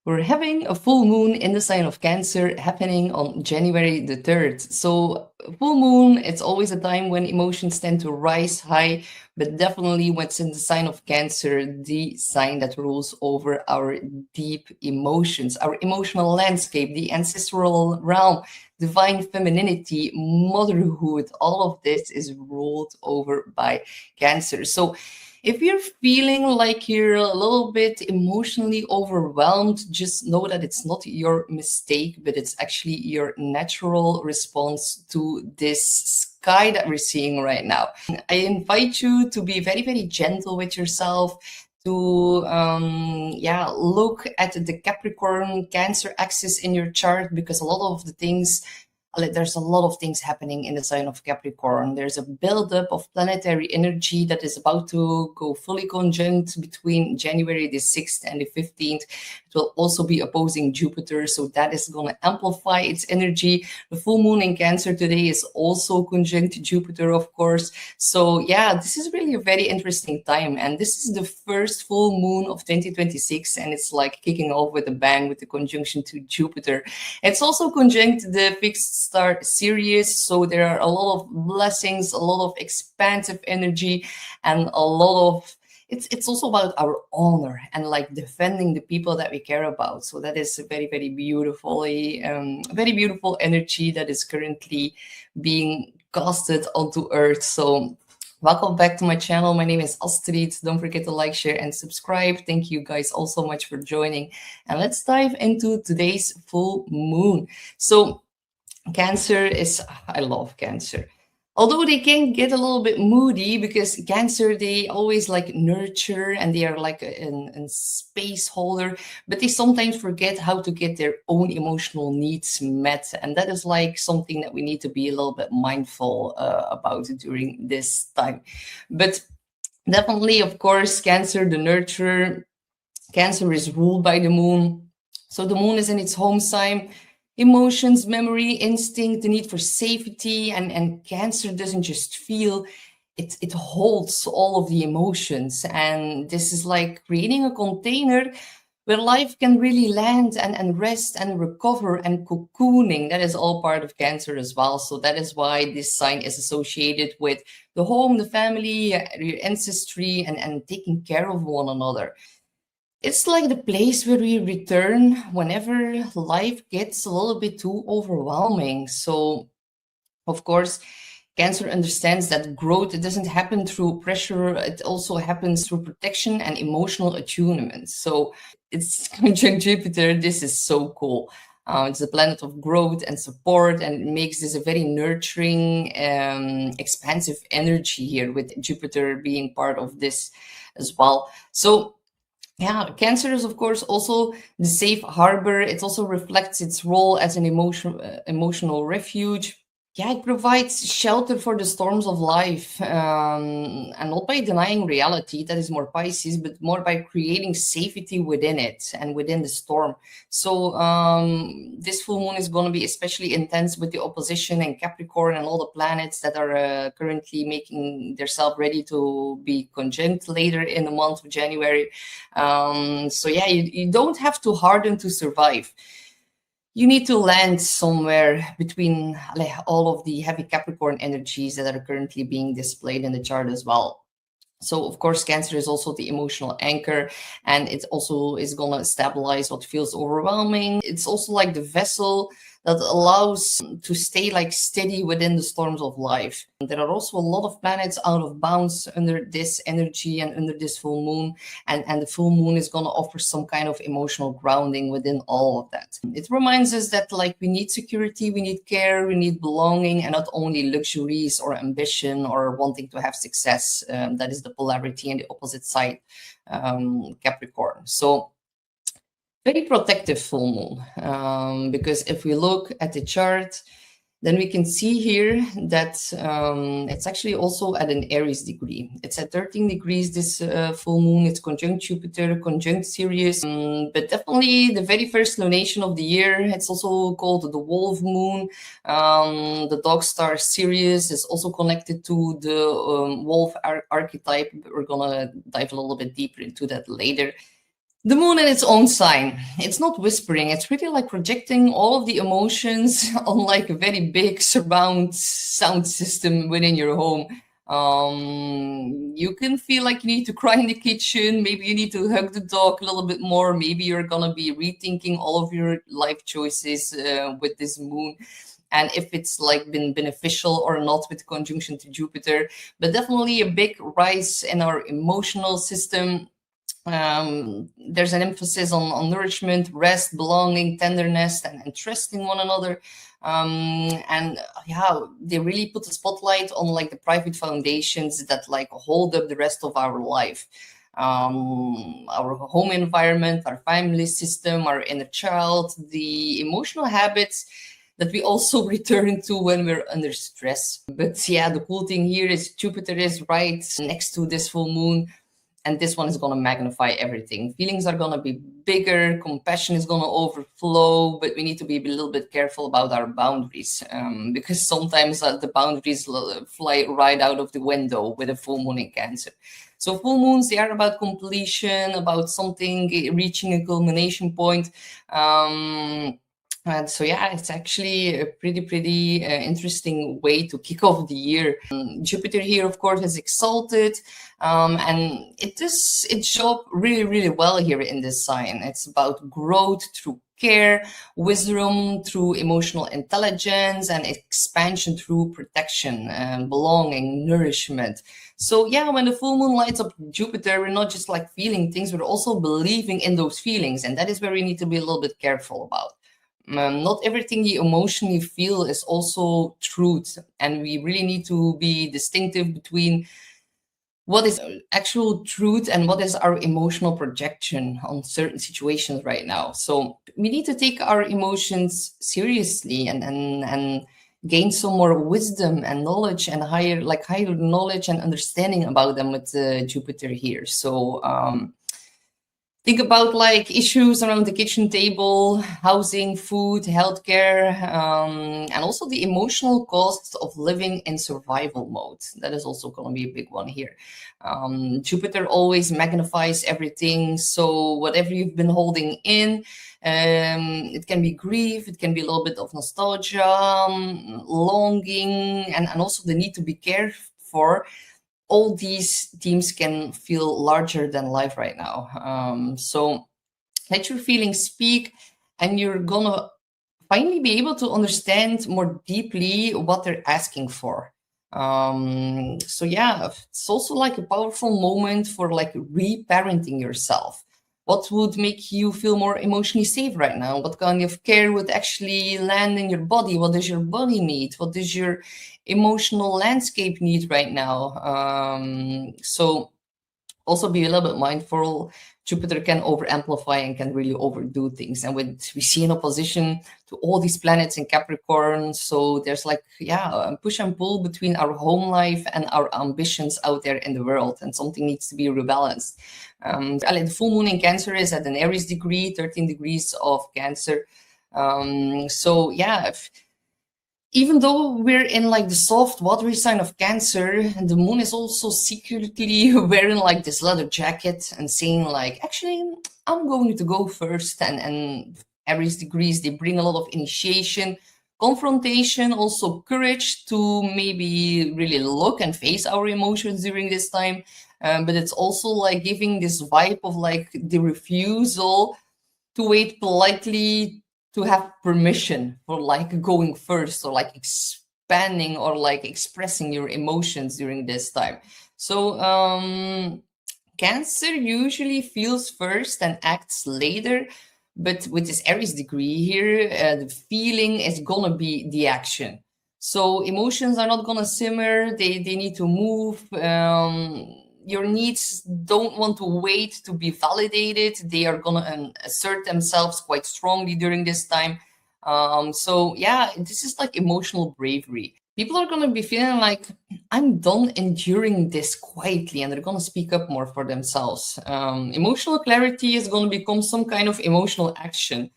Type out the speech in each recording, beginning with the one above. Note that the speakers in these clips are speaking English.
We're having a full moon in the sign of Cancer happening on January the 3rd. So full moon, it's always a time when emotions tend to rise high, but definitely what's in the sign of Cancer, the sign that rules over our deep emotions, our emotional landscape, the ancestral realm, divine femininity, motherhood, all of this is ruled over by Cancer. So if you're feeling like you're a little bit emotionally overwhelmed, just know that it's not your mistake, but it's actually your natural response to this sky that we're seeing right now. I invite you to be very, very gentle with yourself, to look at the Capricorn Cancer axis in your chart, because a lot of the things, there's a lot of things happening in the sign of Capricorn. There's a buildup of planetary energy that is about to go fully conjunct between January the 6th and the 15th. It will also be opposing Jupiter, so that is going to amplify its energy. The full moon in Cancer today is also conjunct Jupiter, of course. So yeah, this is really a very interesting time, and this is the first full moon of 2026, and it's like kicking off with a bang with the conjunction to Jupiter. It's also conjunct the fixed star Sirius, so there are a lot of blessings, a lot of expansive energy, and a lot of it's also about our honor and like defending the people that we care about. So that is a very, very beautifully very beautiful energy that is currently being casted onto Earth. So welcome back to my channel. My name is Astrid. Don't forget to like, share, and subscribe. Thank you guys all so much for joining. And let's dive into today's full moon. So Cancer is, I love Cancer. Although they can get a little bit moody, because Cancer, they always like nurture and they are like a space holder, but they sometimes forget how to get their own emotional needs met. And that is like something that we need to be a little bit mindful about during this time. But definitely, of course, Cancer, the nurturer, Cancer is ruled by the moon. So the moon is in its home sign. Emotions, memory, instinct, the need for safety, and Cancer doesn't just feel, it holds all of the emotions. And this is like creating a container where life can really land and rest and recover and cocooning. That is all part of Cancer as well. So that is why this sign is associated with the home, the family, your ancestry, and taking care of one another. It's like the place where we return whenever life gets a little bit too overwhelming. So, of course, Cancer understands that growth doesn't happen through pressure. It also happens through protection and emotional attunement. So it's conjunct Jupiter. This is so cool. It's a planet of growth and support, and it makes this a very nurturing, expansive energy here, with Jupiter being part of this as well. So yeah, Cancer is, of course, also the safe harbor. It also reflects its role as an emotional refuge. Yeah, it provides shelter for the storms of life, and not by denying reality, that is more Pisces, but more by creating safety within it and within the storm. So this full moon is going to be especially intense with the opposition in Capricorn and all the planets that are currently making themselves ready to be conjunct later in the month of January. So yeah, you don't have to harden to survive. You need to land somewhere between all of the heavy Capricorn energies that are currently being displayed in the chart as well. So, of course, Cancer is also the emotional anchor, and it also is going to stabilize what feels overwhelming. It's also like the vessel that allows to stay like steady within the storms of life. There are also a lot of planets out of bounds under this energy and under this full moon, and the full moon is going to offer some kind of emotional grounding within all of that. It reminds us that like we need security, we need care, we need belonging, and not only luxuries or ambition or wanting to have success. That is the polarity and the opposite side, Capricorn. So very protective full moon, because if we look at the chart, then we can see here that it's actually also at an Aries degree. It's at 13 degrees this full moon. It's conjunct Jupiter, conjunct Sirius, but definitely the very first lunation of the year. It's also called the wolf moon. The dog star Sirius is also connected to the wolf archetype. We're gonna dive a little bit deeper into that later. The moon in its own sign, it's not whispering, it's really like projecting all of the emotions on like a very big surround sound system within your home. You can feel like you need to cry in the kitchen, maybe you need to hug the dog a little bit more, maybe you're gonna be rethinking all of your life choices with this moon, and if it's like been beneficial or not with conjunction to Jupiter. But definitely a big rise in our emotional system. There's an emphasis on nourishment, rest, belonging, tenderness, and trust in one another. And yeah, they really put a spotlight on like the private foundations that like hold up the rest of our life. Our home environment, our family system, our inner child, the emotional habits that we also return to when we're under stress. But yeah, the cool thing here is Jupiter is right next to this full moon, and this one is going to magnify everything. Feelings are going to be bigger, compassion is going to overflow, but we need to be a little bit careful about our boundaries, because sometimes the boundaries fly right out of the window with a full moon in Cancer. So full moons, they are about completion, about something reaching a culmination point. And so yeah, it's actually a pretty interesting way to kick off the year. Jupiter here, of course, is exalted, and it does its job really well here in this sign. It's about growth through care, wisdom through emotional intelligence, and expansion through protection, belonging, nourishment. So yeah, when the full moon lights up Jupiter, we're not just like feeling things, we're also believing in those feelings, and that is where we need to be a little bit careful about. Not everything you emotionally feel is also truth, and we really need to be distinctive between what is actual truth and what is our emotional projection on certain situations right now. So we need to take our emotions seriously and gain some more wisdom and knowledge and higher knowledge and understanding about them with Jupiter here. So think about like issues around the kitchen table, housing, food, healthcare, and also the emotional costs of living in survival mode. That is also going to be a big one here. Jupiter always magnifies everything. So whatever you've been holding in, it can be grief, it can be a little bit of nostalgia, longing, and also the need to be cared for. All these themes can feel larger than life right now. So let your feelings speak, and you're gonna finally be able to understand more deeply what they're asking for. So yeah, it's also like a powerful moment for like reparenting yourself. What would make you feel more emotionally safe right now? What kind of care would actually land in your body? What does your body need? What does your emotional landscape need right now? So also be a little bit mindful. Jupiter can over amplify and can really overdo things, and when we see in opposition to all these planets in Capricorn, so there's like a push and pull between our home life and our ambitions out there in the world, and something needs to be rebalanced. The full moon in Cancer is at an Aries degree, 13 degrees of Cancer. So yeah, even though we're in like the soft watery sign of Cancer, the moon is also secretly wearing like this leather jacket and saying like, actually, I'm going to go first. And Aries degrees, they bring a lot of initiation, confrontation, also courage to maybe really look and face our emotions during this time. But it's also like giving this vibe of like the refusal to wait politely to have permission for like going first, or like expanding or like expressing your emotions during this time. So Cancer usually feels first and acts later, but with this Aries degree here, the feeling is gonna be the action. So emotions are not gonna simmer, they need to move. Your needs don't want to wait to be validated. They are gonna assert themselves quite strongly during this time. So yeah, this is like emotional bravery. People are gonna be feeling like, I'm done enduring this quietly, and they're gonna speak up more for themselves. Emotional clarity is gonna become some kind of emotional action.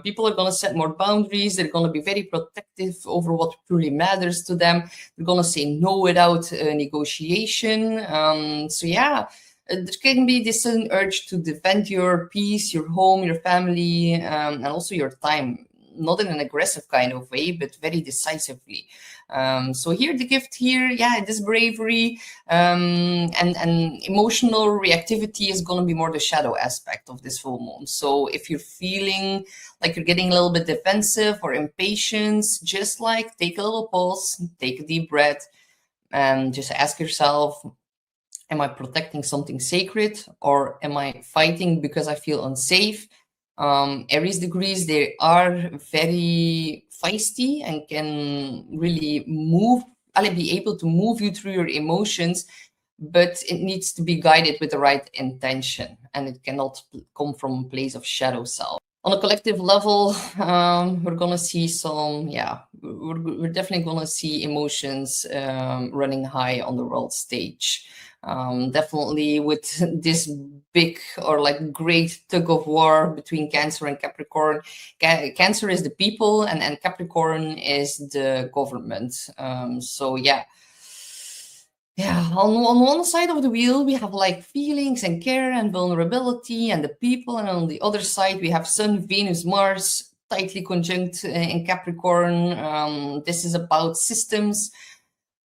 People are going to set more boundaries. They're going to be very protective over what truly matters to them. They're going to say no without negotiation. So yeah, there can be this sudden urge to defend your peace, your home, your family, and also your time, not in an aggressive kind of way, but very decisively. So here the gift here, yeah, this bravery and emotional reactivity is going to be more the shadow aspect of this full moon. So if you're feeling like you're getting a little bit defensive or impatient, just like take a little pause, take a deep breath, and just ask yourself, am I protecting something sacred, or am I fighting because I feel unsafe? Aries degrees, they are very feisty and can really be able to move you through your emotions, but it needs to be guided with the right intention, and it cannot come from a place of shadow self. On a collective level, we're gonna see some, we're definitely gonna see emotions running high on the world stage. Definitely with this big or like great tug of war between Cancer and Capricorn. Cancer is the people, and Capricorn is the government. So yeah, on one side of the wheel, we have like feelings and care and vulnerability and the people. And on the other side, we have Sun, Venus, Mars, tightly conjunct in Capricorn. This is about systems,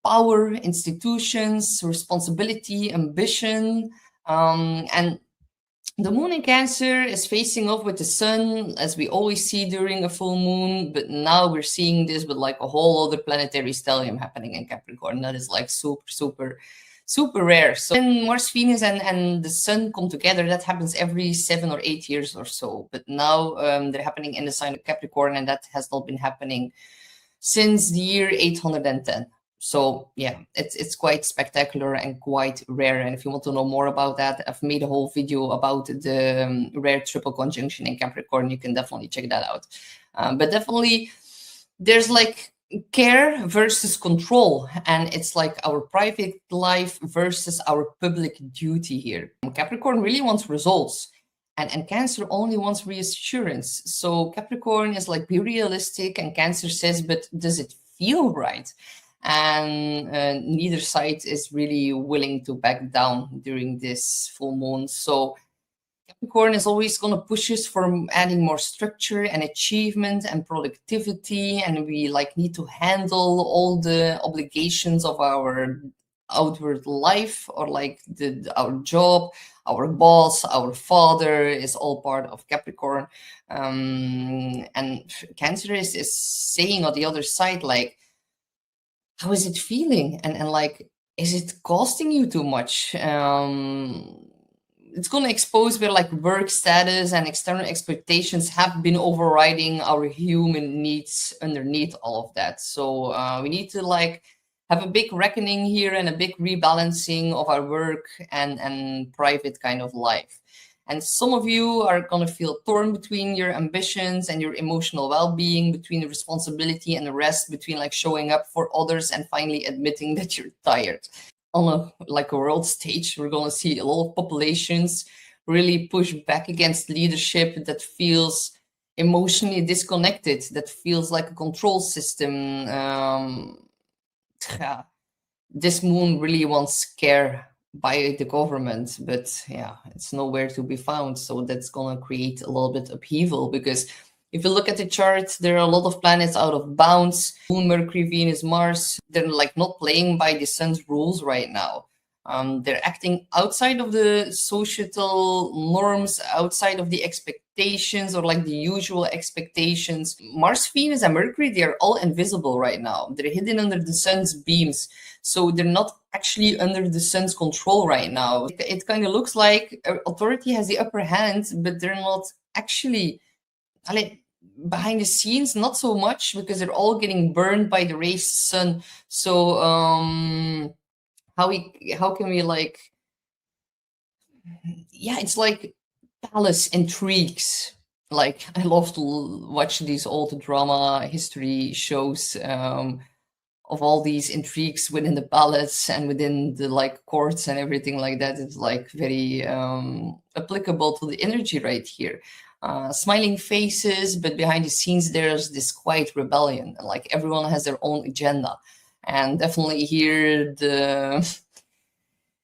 power, institutions, responsibility, ambition. And the moon in Cancer is facing off with the sun, as we always see during a full moon, but now we're seeing this with like a whole other planetary stellium happening in Capricorn. That is like super rare. So when Mars, Venus, and the sun come together, that happens every 7 or 8 years or so. But now they're happening in the sign of Capricorn, and that has not been happening since the year 810. So yeah, it's quite spectacular and quite rare. And if you want to know more about that, I've made a whole video about the rare triple conjunction in Capricorn. You can definitely check that out. But definitely there's like care versus control, and it's like our private life versus our public duty here. Capricorn really wants results, and Cancer only wants reassurance. So Capricorn is like, be realistic, and Cancer says, but does it feel right? And neither side is really willing to back down during this full moon. So Capricorn is always going to push us for adding more structure and achievement and productivity, and we like need to handle all the obligations of our outward life, or like our job, our boss, our father is all part of Capricorn. And Cancer is saying on the other side, like, how is it feeling? And like, is it costing you too much? It's going to expose where like work status and external expectations have been overriding our human needs underneath all of that. So we need to like have a big reckoning here and a big rebalancing of our work and private kind of life. And some of you are going to feel torn between your ambitions and your emotional well-being, between the responsibility and the rest, between like showing up for others and finally admitting that you're tired. On a world stage, we're going to see a lot of populations really push back against leadership that feels emotionally disconnected, that feels like a control system. This moon really wants care by the government, but yeah, it's nowhere to be found. So that's gonna create a little bit upheaval, because if you look at the chart, there are a lot of planets out of bounds. Moon, Mercury, Venus, Mars, they're like not playing by the sun's rules right now. They're acting outside of the societal norms, outside of the expectations, or like the usual expectations. Mars, Venus, and Mercury, they are all invisible right now. They're hidden under the sun's beams. So they're not actually under the sun's control right now. It kind of looks like authority has the upper hand, but they're not actually, behind the scenes, not so much, because they're all getting burned by the rays of the sun. So how can we like, yeah, it's like palace intrigues. Like, I love to watch these old drama history shows of all these intrigues within the palace and within the like courts and everything like that. It's like very applicable to the energy right here. Smiling faces, but behind the scenes there's this quiet rebellion. Like, everyone has their own agenda, and definitely here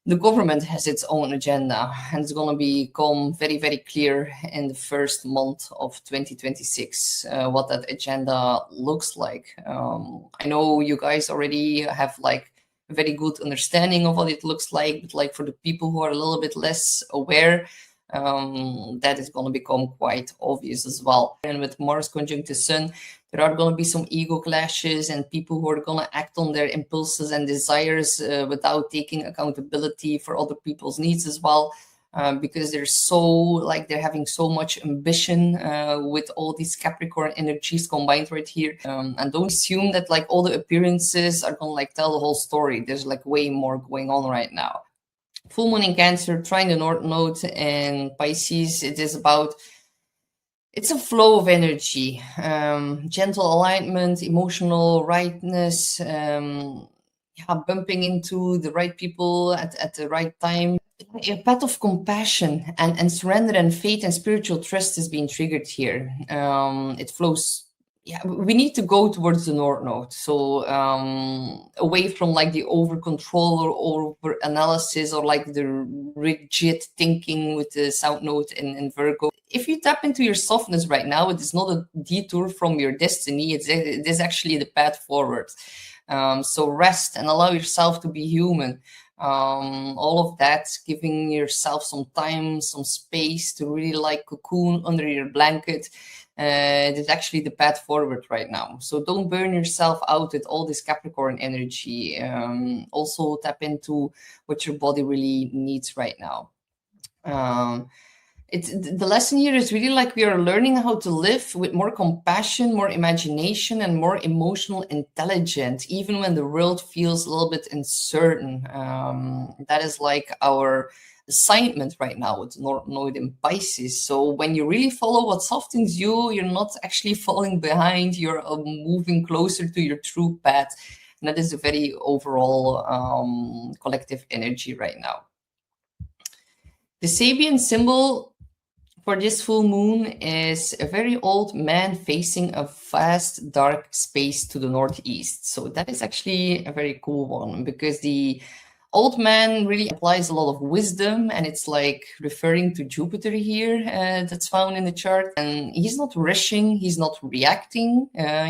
The government has its own agenda, and it's going to become very, very clear in the first month of 2026 what that agenda looks like. I know you guys already have like a very good understanding of what it looks like, but like for the people who are a little bit less aware, that is going to become quite obvious as well. And with Mars conjunct the Sun, there are going to be some ego clashes and people who are going to act on their impulses and desires without taking accountability for other people's needs as well. Because they're having so much ambition with all these Capricorn energies combined right here. And don't assume that like all the appearances are going to like tell the whole story. There's like way more going on right now. Full moon in Cancer, trine the North Node in Pisces. It's a flow of energy, gentle alignment, emotional rightness, bumping into the right people at the right time. A path of compassion and surrender and faith and spiritual trust is being triggered here. It flows. Yeah, we need to go towards the North Node. So away from like the over control or over analysis or like the rigid thinking with the South Node in Virgo. If you tap into your softness right now, it is not a detour from your destiny. It is actually the path forward. So rest and allow yourself to be human. All of that, giving yourself some time, some space to really like cocoon under your blanket. It is actually the path forward right now. So don't burn yourself out with all this Capricorn energy. Also tap into what your body really needs right now. The lesson here is really like we are learning how to live with more compassion, more imagination, and more emotional intelligence, even when the world feels a little bit uncertain. That is like our assignment right now with North Node in Pisces. So when you really follow what softens you, you're not actually falling behind, you're moving closer to your true path. And that is a very overall collective energy right now. The Sabian symbol for this full moon is a very old man facing a vast dark space to the northeast. So that is actually a very cool one because the old man really applies a lot of wisdom, and it's like referring to Jupiter here that's found in the chart. And he's not rushing, he's not reacting,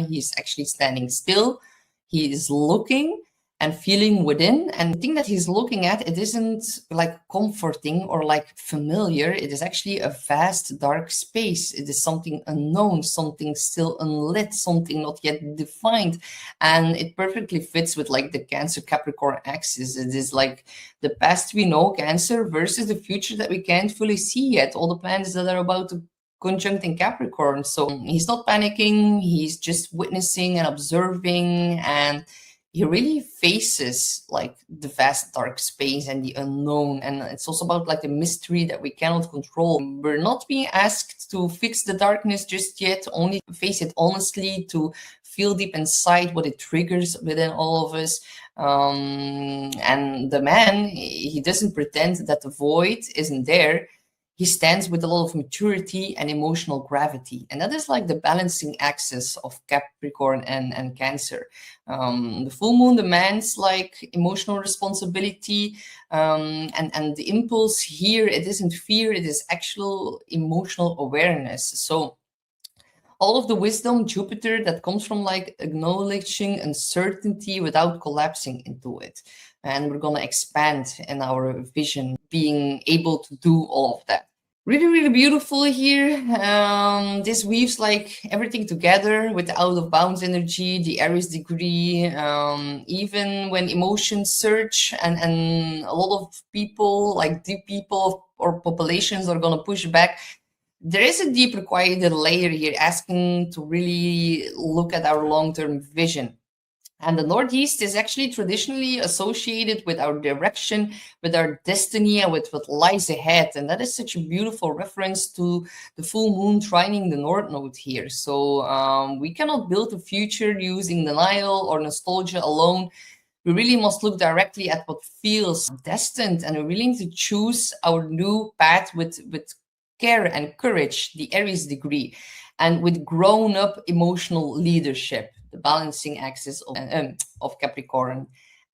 he's actually standing still. He is looking and feeling within, and the thing that he's looking at, it isn't like comforting or like familiar. It is actually a vast dark space. It is something unknown, something still unlit, something not yet defined, and it perfectly fits with like the Cancer Capricorn axis. It is like the past we know, Cancer, versus the future that we can't fully see yet, all the planets that are about to conjunct in Capricorn. So he's not panicking, he's just witnessing and observing, and he really faces like the vast dark space and the unknown. And it's also about like the mystery that we cannot control. We're not being asked to fix the darkness just yet, only face it honestly, to feel deep inside what it triggers within all of us. And the man, he doesn't pretend that the void isn't there. He stands with a lot of maturity and emotional gravity. And that is like the balancing axis of Capricorn and Cancer. The full moon demands like emotional responsibility, and the impulse here, it isn't fear, it is actual emotional awareness. So all of the wisdom, Jupiter, that comes from like acknowledging uncertainty without collapsing into it. And we're going to expand in our vision, being able to do all of that. Really, really beautiful here. This weaves like everything together with the out of bounds energy, the Aries degree, even when emotions surge and a lot of people, like deep people or populations, are going to push back. There is a deep required layer here asking to really look at our long-term vision. And the Northeast is actually traditionally associated with our direction, with our destiny, and with what lies ahead. And that is such a beautiful reference to the full moon trining the North Node here. So we cannot build a future using denial or nostalgia alone. We really must look directly at what feels destined, and we really need to choose our new path with care and courage, the Aries degree, and with grown-up emotional leadership, the balancing axis of Capricorn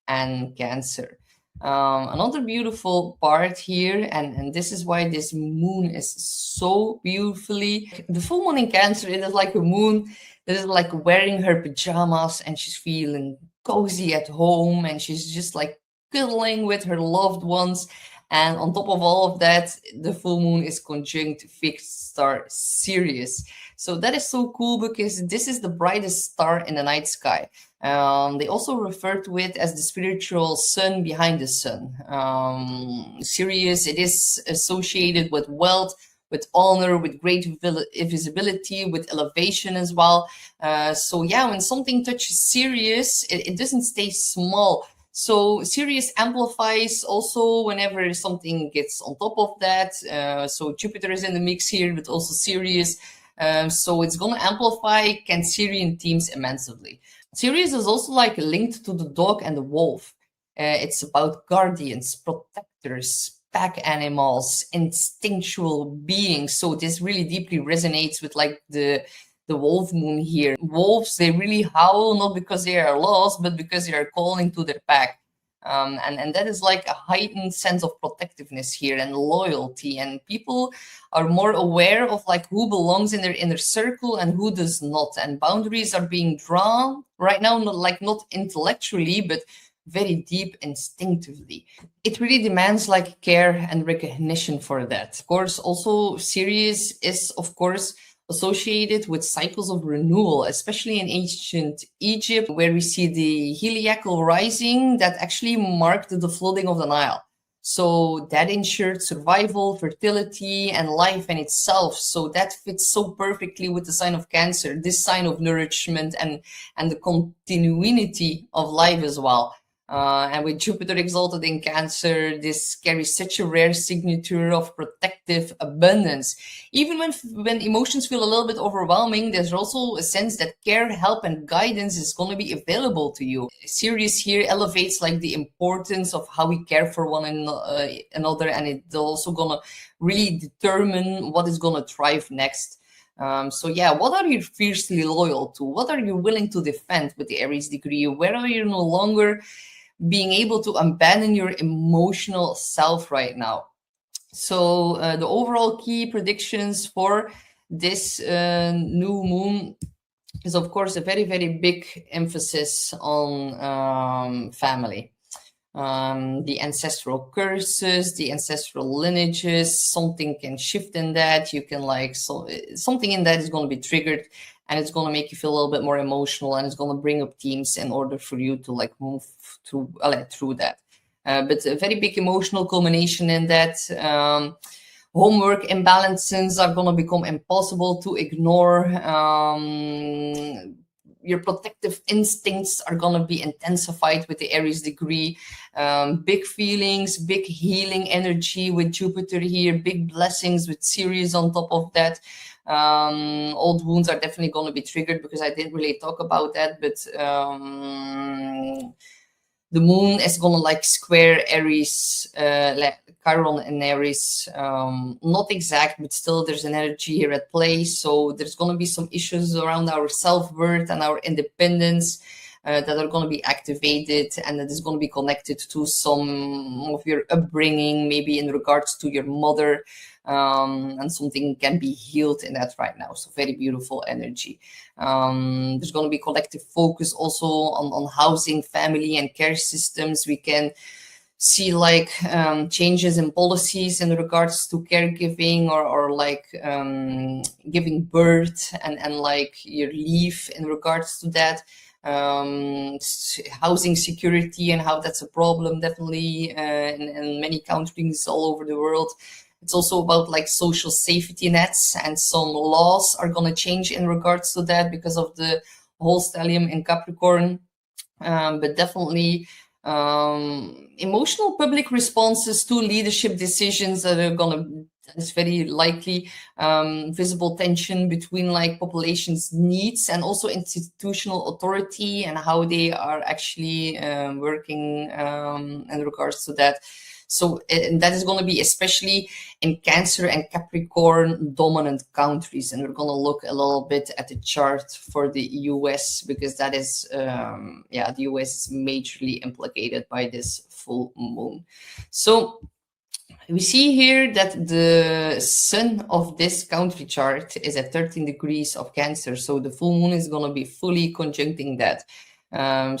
and Cancer. Another beautiful part here, and this is why this moon is so beautifully. The full moon in Cancer, it is like a moon that is like wearing her pajamas and she's feeling cozy at home and she's just like cuddling with her loved ones. And on top of all of that, the full moon is conjunct fixed star Sirius. So that is so cool because this is the brightest star in the night sky. They also refer to it as the spiritual sun behind the sun. Sirius, it is associated with wealth, with honor, with great visibility, with elevation as well. So yeah, when something touches Sirius, it doesn't stay small. So Sirius amplifies also whenever something gets on top of that. So Jupiter is in the mix here, but also Sirius. So it's going to amplify Cancerian themes immensely. Sirius is also like linked to the dog and the wolf. It's about guardians, protectors, pack animals, instinctual beings. So this really deeply resonates with like the wolf moon here. Wolves, they really howl not because they are lost, but because they are calling to their pack. And that is like a heightened sense of protectiveness here and loyalty, and people are more aware of like who belongs in their inner circle and who does not, and boundaries are being drawn right now, not intellectually, but very deep instinctively. It really demands like care and recognition for that. Of course, also Sirius is of course associated with cycles of renewal, especially in ancient Egypt, where we see the heliacal rising that actually marked the flooding of the Nile. So that ensured survival, fertility, and life in itself. So that fits so perfectly with the sign of Cancer, this sign of nourishment and the continuity of life as well. And with Jupiter exalted in Cancer, this carries such a rare signature of protective abundance. Even when emotions feel a little bit overwhelming, there's also a sense that care, help, and guidance is going to be available to you. Sirius here elevates like the importance of how we care for one another, and it's also going to really determine what is going to thrive next. So yeah, what are you fiercely loyal to? What are you willing to defend with the Aries degree? Where are you no longer being able to abandon your emotional self right now? So the overall key predictions for this new moon is of course a very, very big emphasis on family. The ancestral curses, the ancestral lineages, something can shift in that. You can something in that is going to be triggered, and it's going to make you feel a little bit more emotional, and it's going to bring up themes in order for you to like move through that. But a very big emotional culmination in that. Homework imbalances are going to become impossible to ignore. Your protective instincts are going to be intensified with the Aries degree. Big feelings, big healing energy with Jupiter here, big blessings with Sirius on top of that. Old wounds are definitely going to be triggered because I didn't really talk about that, but the moon is going to like square Aries, Chiron and Aries. Not exact, but still there's an energy here at play. So there's going to be some issues around our self-worth and our independence that are going to be activated, and that is going to be connected to some of your upbringing, maybe in regards to your mother. And something can be healed in that right now. So very beautiful energy. There's going to be collective focus also on housing, family, and care systems. We can see like changes in policies in regards to caregiving or like giving birth and like your leave in regards to that. Housing security and how that's a problem definitely in many countries all over the world. It's also about like social safety nets, and some laws are going to change in regards to that because of the whole stellium in Capricorn. But definitely emotional public responses to leadership decisions that are going to, it's very likely visible tension between like population's needs and also institutional authority and how they are actually working in regards to that. So and that is going to be especially in Cancer and Capricorn dominant countries. And we're going to look a little bit at the chart for the US, because that is, yeah, the US is majorly implicated by this full moon. So we see here that the sun of this country chart is at 13 degrees of Cancer. So the full moon is going to be fully conjuncting that.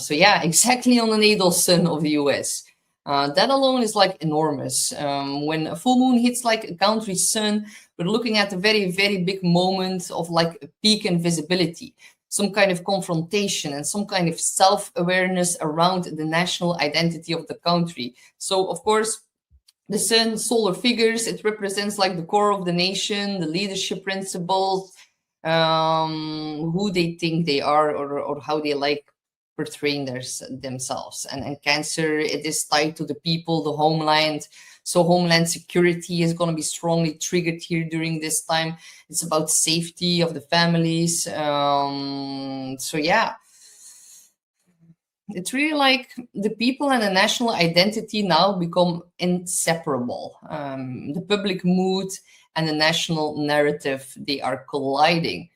So yeah, exactly on the natal sun of the US. That alone is like enormous. When a full moon hits like a country sun, we're looking at a very, very big moment of like a peak in visibility, some kind of confrontation and some kind of self-awareness around the national identity of the country. So of course, the sun, solar figures, it represents like the core of the nation, the leadership principles, who they think they are, or how they like portraying themselves. And Cancer, it is tied to the people, the homeland. So homeland security is going to be strongly triggered here during this time. It's about safety of the families. So yeah, it's really like the people and the national identity now become inseparable. The public mood and the national narrative, they are colliding.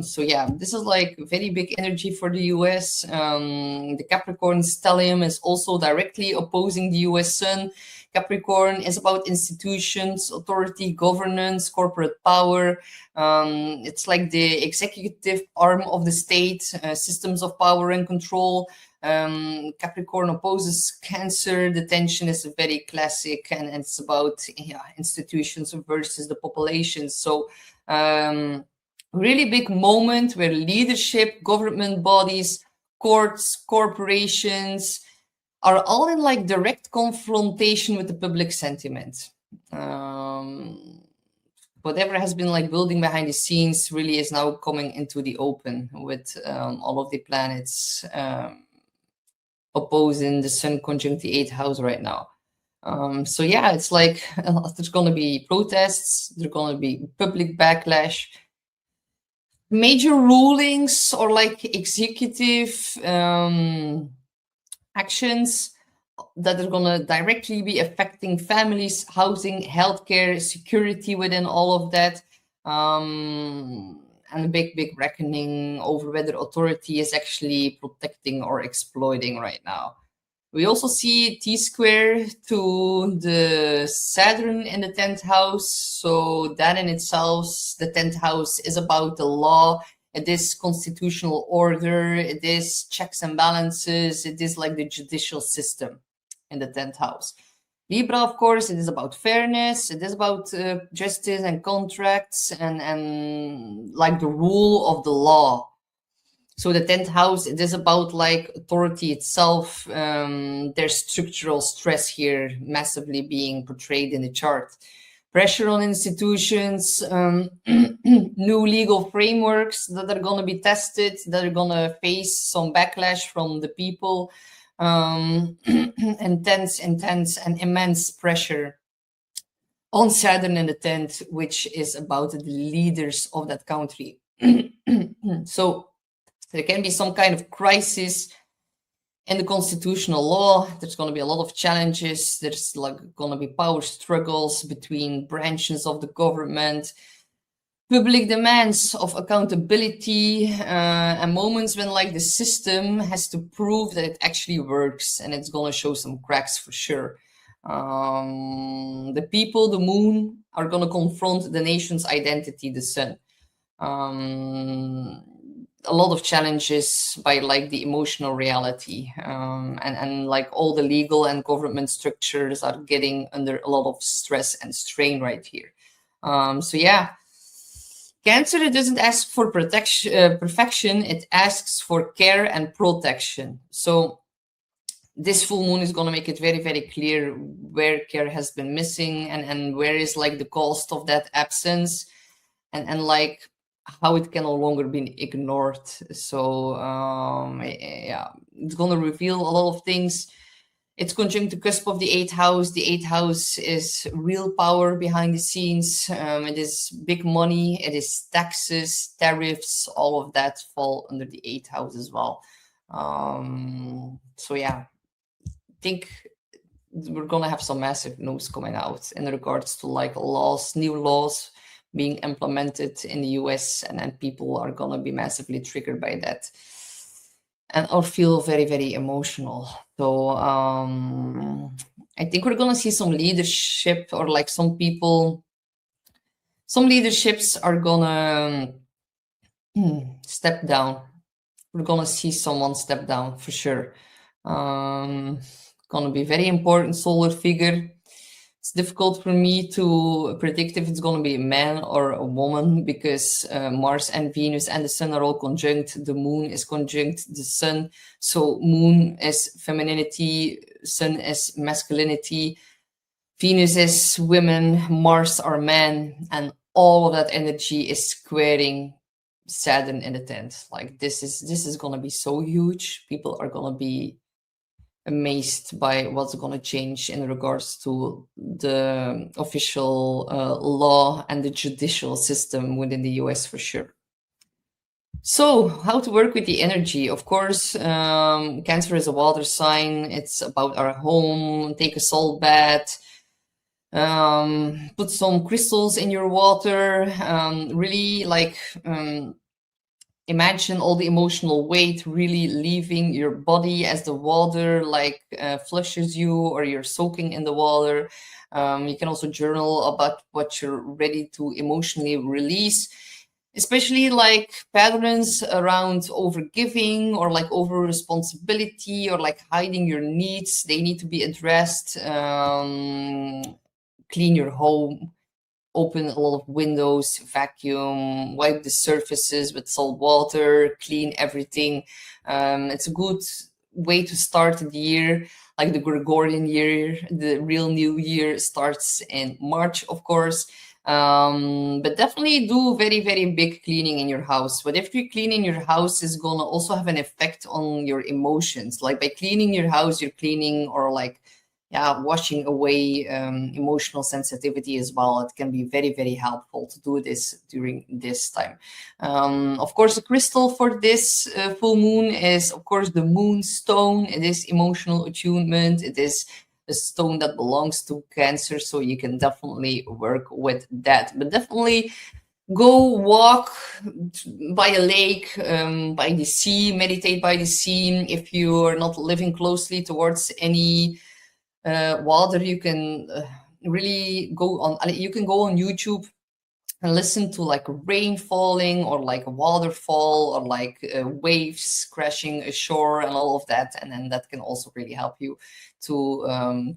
So yeah, this is like very big energy for the US. The Capricorn stellium is also directly opposing the US sun. Capricorn is about institutions, authority, governance, corporate power. It's like the executive arm of the state, systems of power and control. Capricorn opposes Cancer. The tension is very classic, and it's about, yeah, institutions versus the population. So really big moment where leadership, government bodies, courts, corporations are all in like direct confrontation with the public sentiment. Whatever has been like building behind the scenes really is now coming into the open with all of the planets opposing the sun conjunct the 8th house right now. So yeah, it's like there's going to be protests, there's going to be public backlash, major rulings or like executive actions that are going to directly be affecting families, housing, healthcare, security within all of that. And a big, big reckoning over whether authority is actually protecting or exploiting right now. We also see T-square to the Saturn in the 10th house. So that in itself, the 10th house is about the law. It is constitutional order. It is checks and balances. It is like the judicial system in the 10th house. Libra, of course, it is about fairness. It is about justice and contracts and like the rule of the law. So the 10th house, it is about like authority itself. There's structural stress here massively being portrayed in the chart. Pressure on institutions, new legal frameworks that are going to be tested, that are going to face some backlash from the people. Intense and immense pressure on Saturn in the 10th, which is about the leaders of that country. So there can be some kind of crisis in the constitutional law. There's going to be a lot of challenges. There's like going to be power struggles between branches of the government, public demands of accountability, and moments when like the system has to prove that it actually works, and it's going to show some cracks for sure. The people, the moon, are going to confront the nation's identity, the sun. A lot of challenges by like the emotional reality, and like all the legal and government structures are getting under a lot of stress and strain right here. So yeah, Cancer, it doesn't ask for perfection, it asks for care and protection. So this full moon is going to make it very, very clear where care has been missing, and where is like the cost of that absence, and like how it can no longer be ignored. So yeah, it's going to reveal a lot of things. It's conjunct the cusp of the 8th house. The 8th house is real power behind the scenes. It is big money. It is taxes, tariffs, all of that fall under the 8th house as well. So yeah, I think we're gonna have some massive news coming out in regards to like laws, new laws being implemented in the US, and then people are gonna be massively triggered by that, and or feel very, very emotional. So I think we're gonna see some leadership, or like some people, some leaderships are gonna step down. We're gonna see someone step down for sure. Gonna be very important solar figure. It's difficult for me to predict if it's gonna be a man or a woman, because Mars and Venus and the Sun are all conjunct. The Moon is conjunct the Sun, so Moon is femininity, Sun is masculinity, Venus is women, Mars are men, and all of that energy is squaring Saturn in the 10th. Like this is gonna be so huge. People are gonna be amazed by what's gonna change in regards to the official law and the judicial system within the US for sure. So, how to work with the energy? Of course, Cancer is a water sign. It's about our home. Take a salt bath. Put some crystals in your water. Really like imagine all the emotional weight really leaving your body as the water like flushes you, or you're soaking in the water. You can also journal about what you're ready to emotionally release, especially like patterns around overgiving or like over responsibility or like hiding your needs. They need to be addressed. Clean your home, open a lot of windows, vacuum, wipe the surfaces with salt water, clean everything. It's a good way to start the year. Like the Gregorian year, the real new year starts in March, of course. But definitely do very, very big cleaning in your house. Whatever you clean in your house is gonna also have an effect on your emotions. Like by cleaning your house, you're cleaning or like washing away emotional sensitivity as well. It can be very, very helpful to do this during this time. Of course, the crystal for this full moon is, of course, the moonstone. It is emotional attunement. It is a stone that belongs to Cancer, so you can definitely work with that. But definitely go walk by a lake, by the sea, meditate by the sea. If you are not living closely towards any water, you can really go on. You can go on YouTube and listen to like rain falling or like a waterfall or like waves crashing ashore and all of that, and then that can also really help you to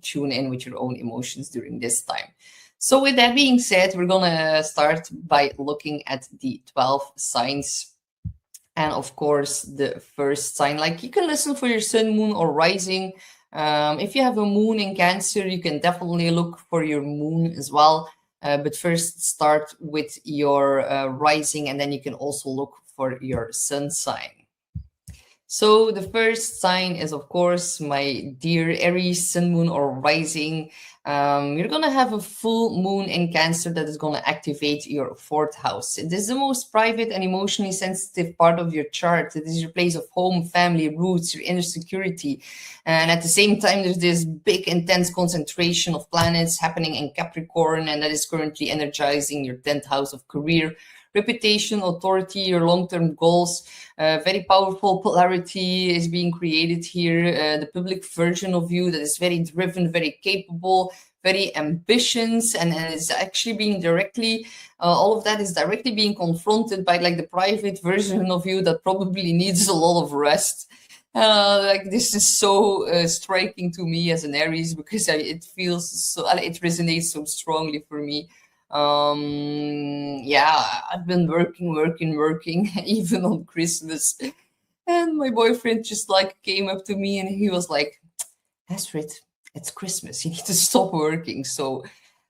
tune in with your own emotions during this time. So with that being said, we're gonna start by looking at the 12 signs. And of course, the first sign, like you can listen for your sun, moon, or rising. If you have a moon in Cancer, you can definitely look for your moon as well. But first start with your rising, and then you can also look for your sun sign. So the first sign is, of course, my dear Aries, sun, moon, or rising. You're going to have a full moon in Cancer that is going to activate your 4th house. It is the most private and emotionally sensitive part of your chart. It is your place of home, family, roots, your inner security. And at the same time, there's this big, intense concentration of planets happening in Capricorn, and that is currently energizing your 10th house of career, reputation, authority, your long-term goals. Very powerful polarity is being created here. The public version of you that is very driven, very capable, very ambitious, and it's actually being directly, all of that is directly being confronted by like the private version of you that probably needs a lot of rest. Like this is so striking to me as an Aries, because it feels so, it resonates so strongly for me. I've been working even on Christmas, and my boyfriend just like came up to me and he was like, Astrid, it's Christmas, you need to stop working. So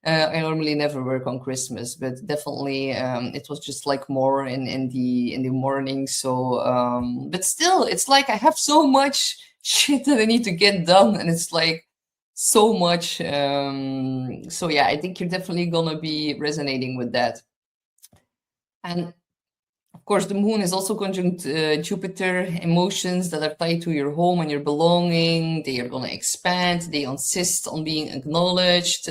I normally never work on Christmas, but definitely it was just like more in the morning. So but still, it's like I have so much shit that I need to get done, and it's like so much. So I think you're definitely gonna be resonating with that. And of course, the moon is also conjunct Jupiter. Emotions that are tied to your home and your belonging, they are going to expand. They insist on being acknowledged.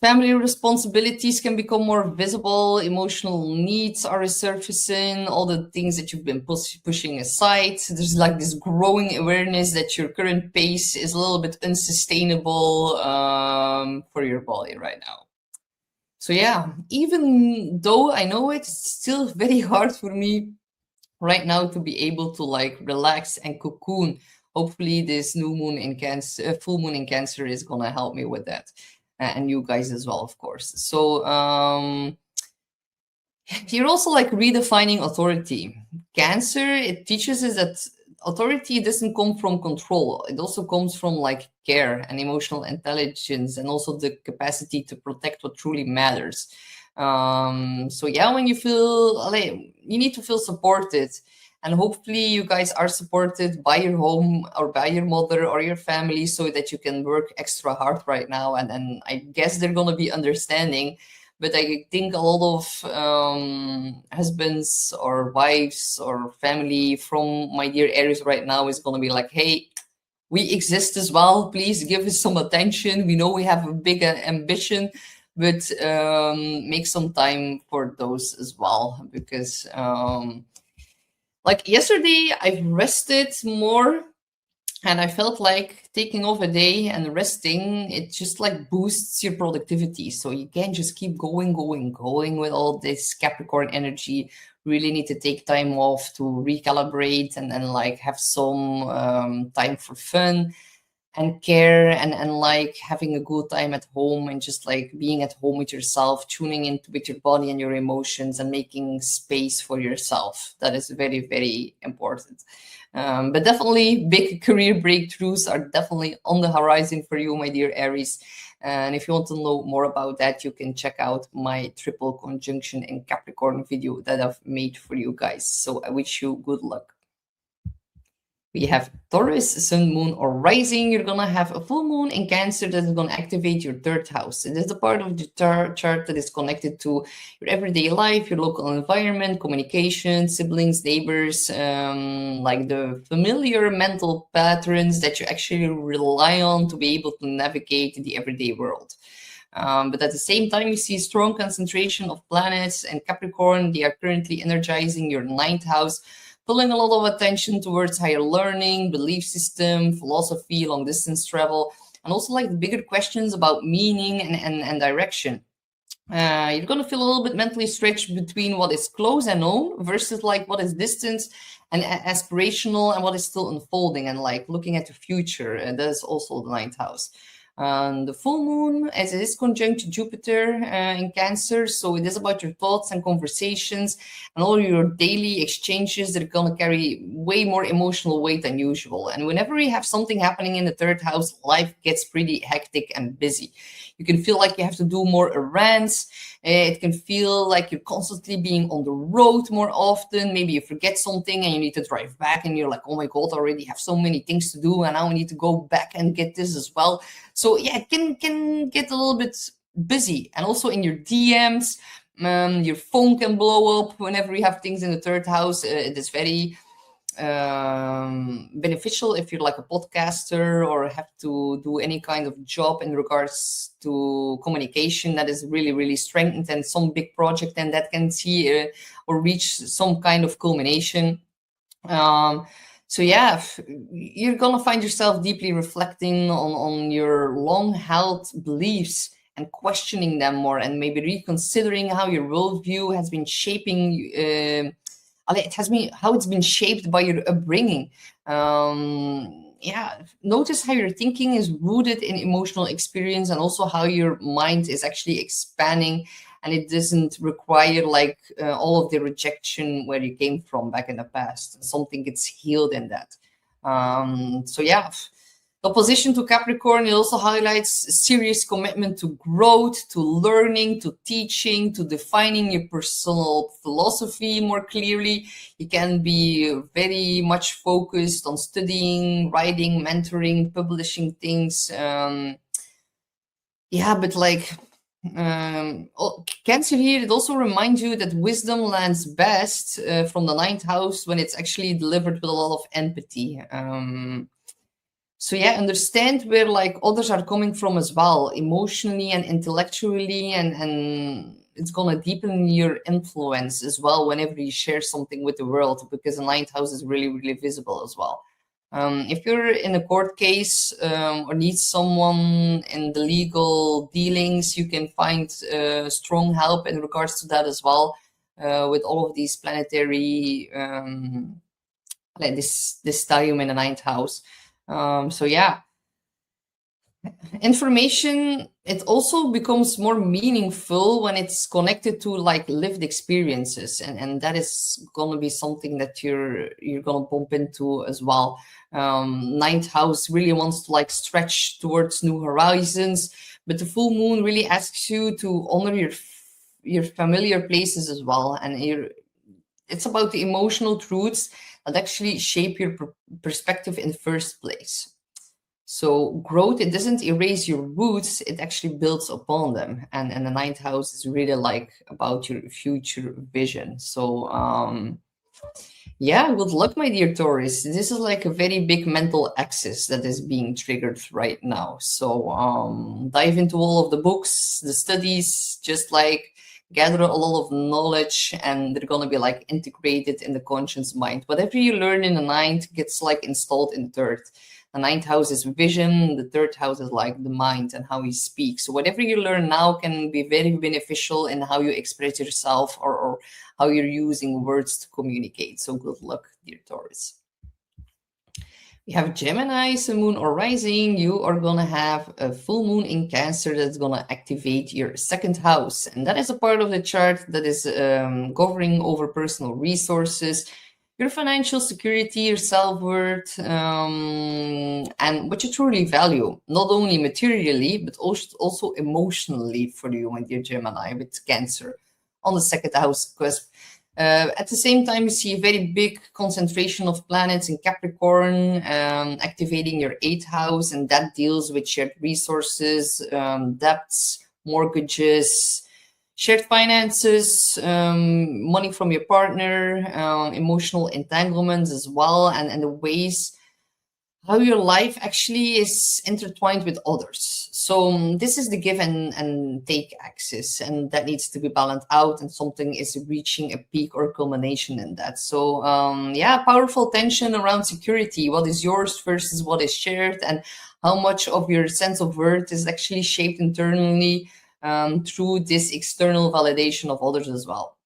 Family responsibilities can become more visible. Emotional needs are resurfacing. All the things that you've been pushing aside. There's like this growing awareness that your current pace is a little bit unsustainable for your body right now. So yeah, even though I know it's still very hard for me right now to be able to like relax and cocoon. Hopefully this new moon in Cancer, full moon in Cancer is gonna help me with that. And you guys as well, of course. So you're also like redefining authority. Cancer, it teaches us that authority doesn't come from control. It also comes from like care and emotional intelligence, and also the capacity to protect what truly matters. So yeah, when you feel like you need to feel supported, and hopefully you guys are supported by your home or by your mother or your family, so that you can work extra hard right now. And I guess they're gonna be understanding. But I think a lot of husbands or wives or family from my dear Aries right now is going to be like, hey, we exist as well. Please give us some attention. We know we have a big ambition, but make some time for those as well. Because like yesterday, I've rested more. And I felt like taking off a day and resting, it just like boosts your productivity. So you can't just keep going with all this Capricorn energy. Really need to take time off to recalibrate and then like have some time for fun and care and like having a good time at home and just like being at home with yourself, tuning into with your body and your emotions and making space for yourself. That is very, very important. But definitely big career breakthroughs are definitely on the horizon for you, my dear Aries. And if you want to know more about that, you can check out my triple conjunction in Capricorn video that I've made for you guys. So I wish you good luck. We have Taurus, Sun, Moon, or Rising. You're gonna have a full moon in Cancer that is gonna activate your third house. It is the part of the chart that is connected to your everyday life, your local environment, communication, siblings, neighbors, like the familiar mental patterns that you actually rely on to be able to navigate the everyday world. But at the same time, you see strong concentration of planets and Capricorn. They are currently energizing your ninth house, pulling a lot of attention towards higher learning, belief system, philosophy, long distance travel, and also like the bigger questions about meaning and direction. You're going to feel a little bit mentally stretched between what is close and known versus like what is distant and aspirational and what is still unfolding and like looking at the future. And that is also the ninth house. The full moon, as it is conjunct Jupiter in Cancer, so it is about your thoughts and conversations and all your daily exchanges that are going to carry way more emotional weight than usual. And whenever you have something happening in the third house, life gets pretty hectic and busy. You can feel like you have to do more errands. It can feel like you're constantly being on the road more often. Maybe you forget something and you need to drive back and you're like, oh my God, I already have so many things to do and now I need to go back and get this as well. So yeah, it can get a little bit busy. And also in your DMs, your phone can blow up whenever you have things in the third house. It is very beneficial if you're like a podcaster or have to do any kind of job in regards to communication that is really, really strengthened and some big project and that can see or reach some kind of culmination. So yeah, you're gonna find yourself deeply reflecting on your long-held beliefs and questioning them more and maybe reconsidering how your worldview has been shaping it has been how it's been shaped by your upbringing. Yeah, notice how your thinking is rooted in emotional experience and also how your mind is actually expanding and it doesn't require like all of the rejection where you came from back in the past. Something gets healed in that. So yeah, the opposition to Capricorn, it also highlights a serious commitment to growth, to learning, to teaching, to defining your personal philosophy more clearly. You can be very much focused on studying, writing, mentoring, publishing things. Yeah, but like Cancer here, it also reminds you that wisdom lands best from the ninth house when it's actually delivered with a lot of empathy. So yeah, understand where like others are coming from as well, emotionally and intellectually, and it's gonna deepen your influence as well whenever you share something with the world, because the ninth house is really, really visible as well. If you're in a court case or need someone in the legal dealings, you can find strong help in regards to that as well, with all of these planetary, like this stellium in the ninth house. So yeah, information, it also becomes more meaningful when it's connected to like lived experiences, and that is gonna be something that you're gonna bump into as well. Ninth house really wants to like stretch towards new horizons, but the full moon really asks you to honor your familiar places as well, and it's about the emotional truths that actually shape your perspective in the first place. So growth, it doesn't erase your roots, it actually builds upon them. And the ninth house is really like about your future vision. So yeah, good luck, my dear Taurus. This is like a very big mental axis that is being triggered right now. So dive into all of the books, the studies, just like gather a lot of knowledge, and they're gonna be like integrated in the conscious mind. Whatever you learn in the ninth gets like installed in the third. The ninth house is vision, the third house is like the mind and how you speak. So whatever you learn now can be very beneficial in how you express yourself, or how you're using words to communicate. So good luck, dear Taurus. We have Gemini, Sun, Moon, or Rising. You are going to have a full moon in Cancer that's going to activate your second house. And that is a part of the chart that is governing over personal resources, your financial security, your self-worth, and what you truly value, not only materially, but also emotionally for you, my dear Gemini, with Cancer on the second house cusp. At the same time, you see a very big concentration of planets in Capricorn, activating your eighth house, and that deals with shared resources, debts, mortgages, shared finances, money from your partner, emotional entanglements as well, and the ways how your life actually is intertwined with others. So this is the give and take axis, and that needs to be balanced out, and something is reaching a peak or culmination in that. So yeah, powerful tension around security. What is yours versus what is shared, and how much of your sense of worth is actually shaped internally through this external validation of others as well.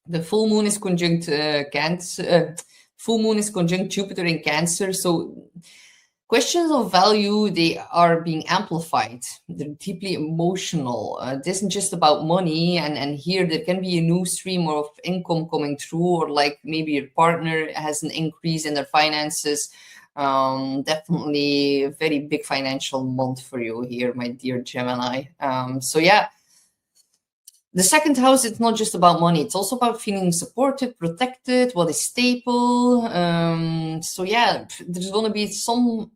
The full moon is conjunct Cancer. Full moon is conjunct Jupiter in Cancer, so questions of value, they are being amplified. They're deeply emotional. This isn't just about money, and here there can be a new stream of income coming through, or like maybe your partner has an increase in their finances. Definitely a very big financial month for you here, my dear Gemini. So yeah, the second house, it's not just about money. It's also about feeling supported, protected, what is stable. So yeah, there's going to be some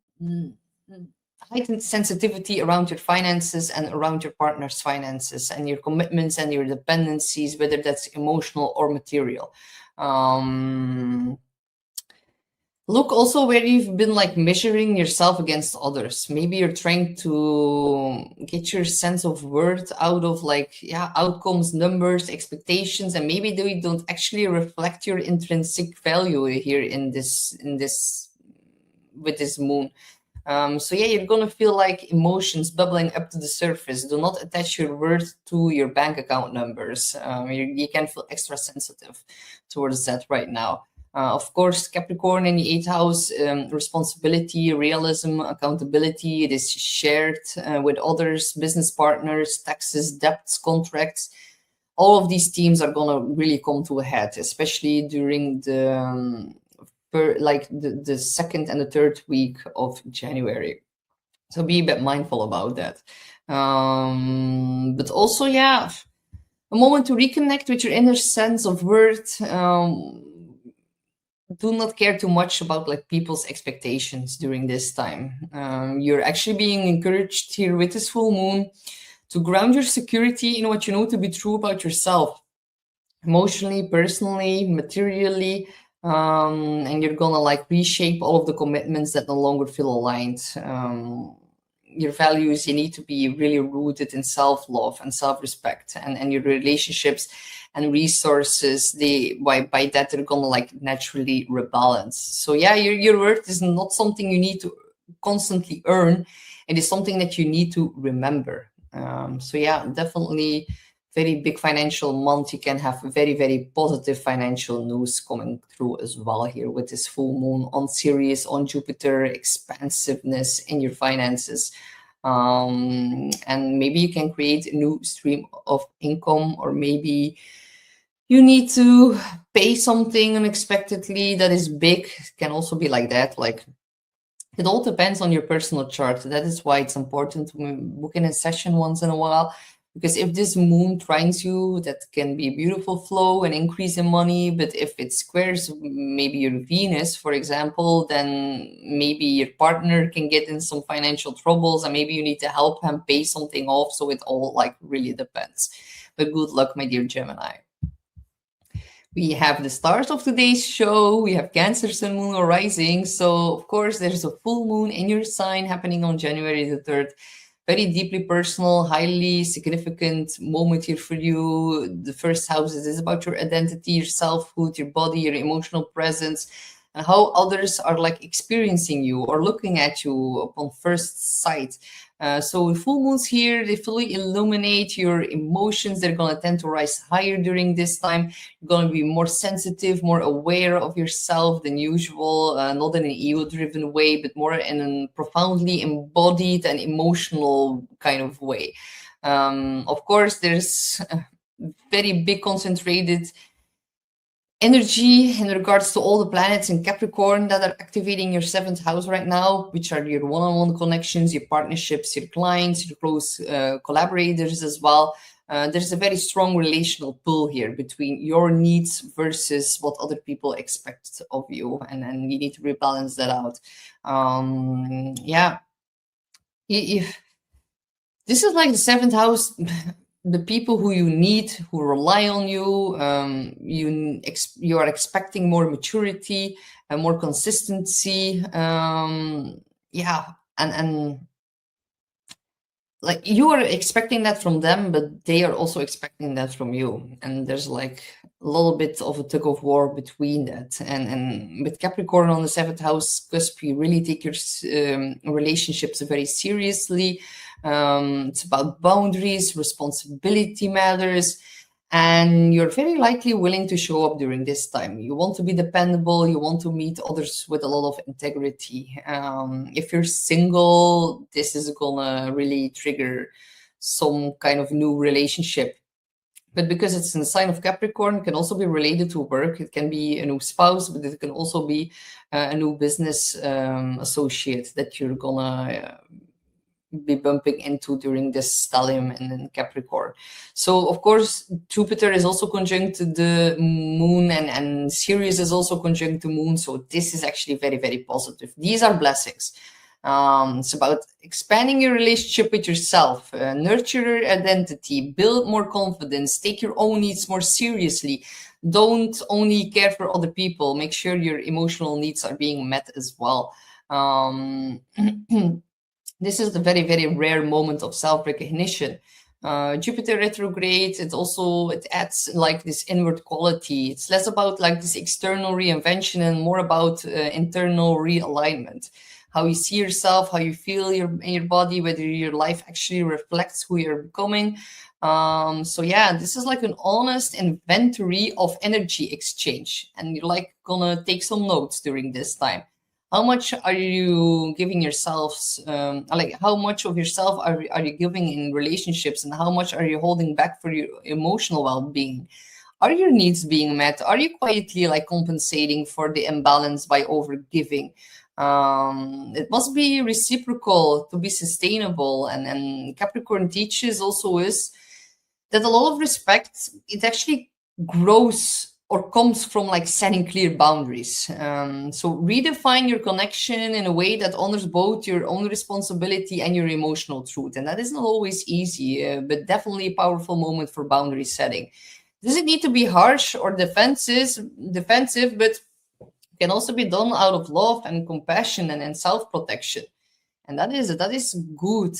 heightened sensitivity around your finances and around your partner's finances and your commitments and your dependencies, whether that's emotional or material. Look also where you've been like measuring yourself against others. Maybe you're trying to get your sense of worth out of like, yeah, outcomes, numbers, expectations, and maybe they don't actually reflect your intrinsic value here in this with this moon. So yeah, you're gonna feel like emotions bubbling up to the surface. Do not attach your worth to your bank account numbers. You can feel extra sensitive towards that right now. Of course, Capricorn in the eighth house, responsibility, realism, accountability, it is shared with others, business partners, taxes, debts, contracts. All of these themes are gonna really come to a head, especially during the the second and the third week of January. So be a bit mindful about that. But also, yeah, a moment to reconnect with your inner sense of worth. Do not care too much about like people's expectations during this time. You're actually being encouraged here with this full moon to ground your security in what you know to be true about yourself, emotionally, personally, materially, and you're gonna like reshape all of the commitments that no longer feel aligned. Your values, you need to be really rooted in self-love and self-respect, and your relationships and resources, they by that they're gonna like naturally rebalance. So yeah, your worth is not something you need to constantly earn. It is something that you need to remember. So yeah, definitely very big financial month. You can have very, very positive financial news coming through as well here with this full moon on Sirius, on Jupiter, expansiveness in your finances. And maybe you can create a new stream of income, or maybe you need to pay something unexpectedly that is big. It can also be like that. Like, it all depends on your personal chart. That is why it's important to book in a session once in a while, because if this moon trines you, that can be a beautiful flow and increase in money. But if it squares maybe your Venus, for example, then maybe your partner can get in some financial troubles, and maybe you need to help him pay something off. So it all like really depends. But good luck, my dear Gemini. We have the stars of today's show. We have Cancer, Sun, Moon, or Rising. So, of course, there's a full moon in your sign happening on January the 3rd. Very deeply personal, highly significant moment here for you. The first house is about your identity, your selfhood, your body, your emotional presence, and how others are like experiencing you or looking at you upon first sight. So full moons here, they fully illuminate your emotions. They're going to tend to rise higher during this time. You're going to be more sensitive, more aware of yourself than usual, not in an ego-driven way, but more in a profoundly embodied and emotional kind of way. Of course, there's a very big concentrated energy in regards to all the planets in Capricorn that are activating your 7th house right now, which are your one-on-one connections, your partnerships, your clients, your close collaborators as well. There's a very strong relational pull here between your needs versus what other people expect of you, and you need to rebalance that out. Yeah, if this is like the 7th house, the people who you need, who rely on you, you are expecting more maturity and more consistency. Yeah, and like you are expecting that from them, but they are also expecting that from you, and there's like a little bit of a tug of war between that. And with Capricorn on the 7th house cusp, you really take your relationships very seriously. It's about boundaries, responsibility matters, and you're very likely willing to show up during this time. You want to be dependable. You want to meet others with a lot of integrity. If you're single, this is gonna really trigger some kind of new relationship. But because it's in the sign of Capricorn, it can also be related to work. It can be a new spouse, but it can also be a new business associate that you're gonna be bumping into during this stellium in Capricorn. So of course Jupiter is also conjunct to the moon, and Sirius is also conjunct to moon. So this is actually very, very positive. These are blessings. It's about expanding your relationship with yourself, nurture your identity, build more confidence, take your own needs more seriously. Don't only care for other people. Make sure your emotional needs are being met as well. This is the very, very rare moment of self-recognition. Jupiter retrograde, it adds like this inward quality. It's less about like this external reinvention and more about internal realignment. How you see yourself, how you feel in your body, whether your life actually reflects who you're becoming. So yeah, this is like an honest inventory of energy exchange, and you're like gonna take some notes during this time. How much are you giving yourselves, like how much of yourself are you giving in relationships, and how much are you holding back for your emotional well-being? Are your needs being met? Are you quietly like compensating for the imbalance by overgiving? It must be reciprocal to be sustainable. And Capricorn teaches also is that a lot of respect, it actually grows or comes from like setting clear boundaries. So redefine your connection in a way that honors both your own responsibility and your emotional truth. And that is not always easy, but definitely a powerful moment for boundary setting. Doesn't need to be harsh or defensive, but can also be done out of love and compassion and self-protection. And that is good.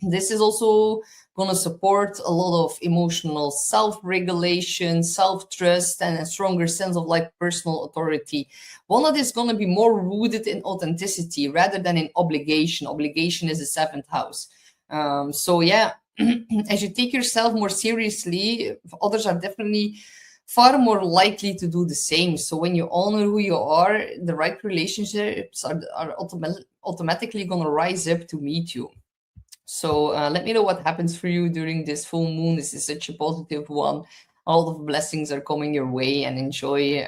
This is also going to support a lot of emotional self-regulation, self-trust, and a stronger sense of like personal authority. One that is going to be more rooted in authenticity rather than in obligation. Obligation is the 7th house. So yeah, as you take yourself more seriously, others are definitely far more likely to do the same. So when you honor who you are, the right relationships are automatically going to rise up to meet you. So let me know what happens for you during this full moon. This is such a positive one. All of blessings are coming your way, and enjoy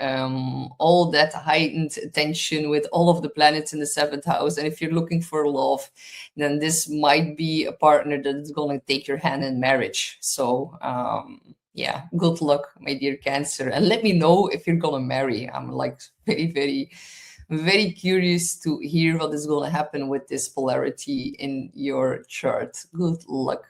all that heightened attention with all of the planets in the 7th house. And if you're looking for love, then this might be a partner that is going to take your hand in marriage. So yeah, good luck, my dear Cancer. And let me know if you're going to marry. I'm like very curious to hear what is going to happen with this polarity in your chart. Good luck.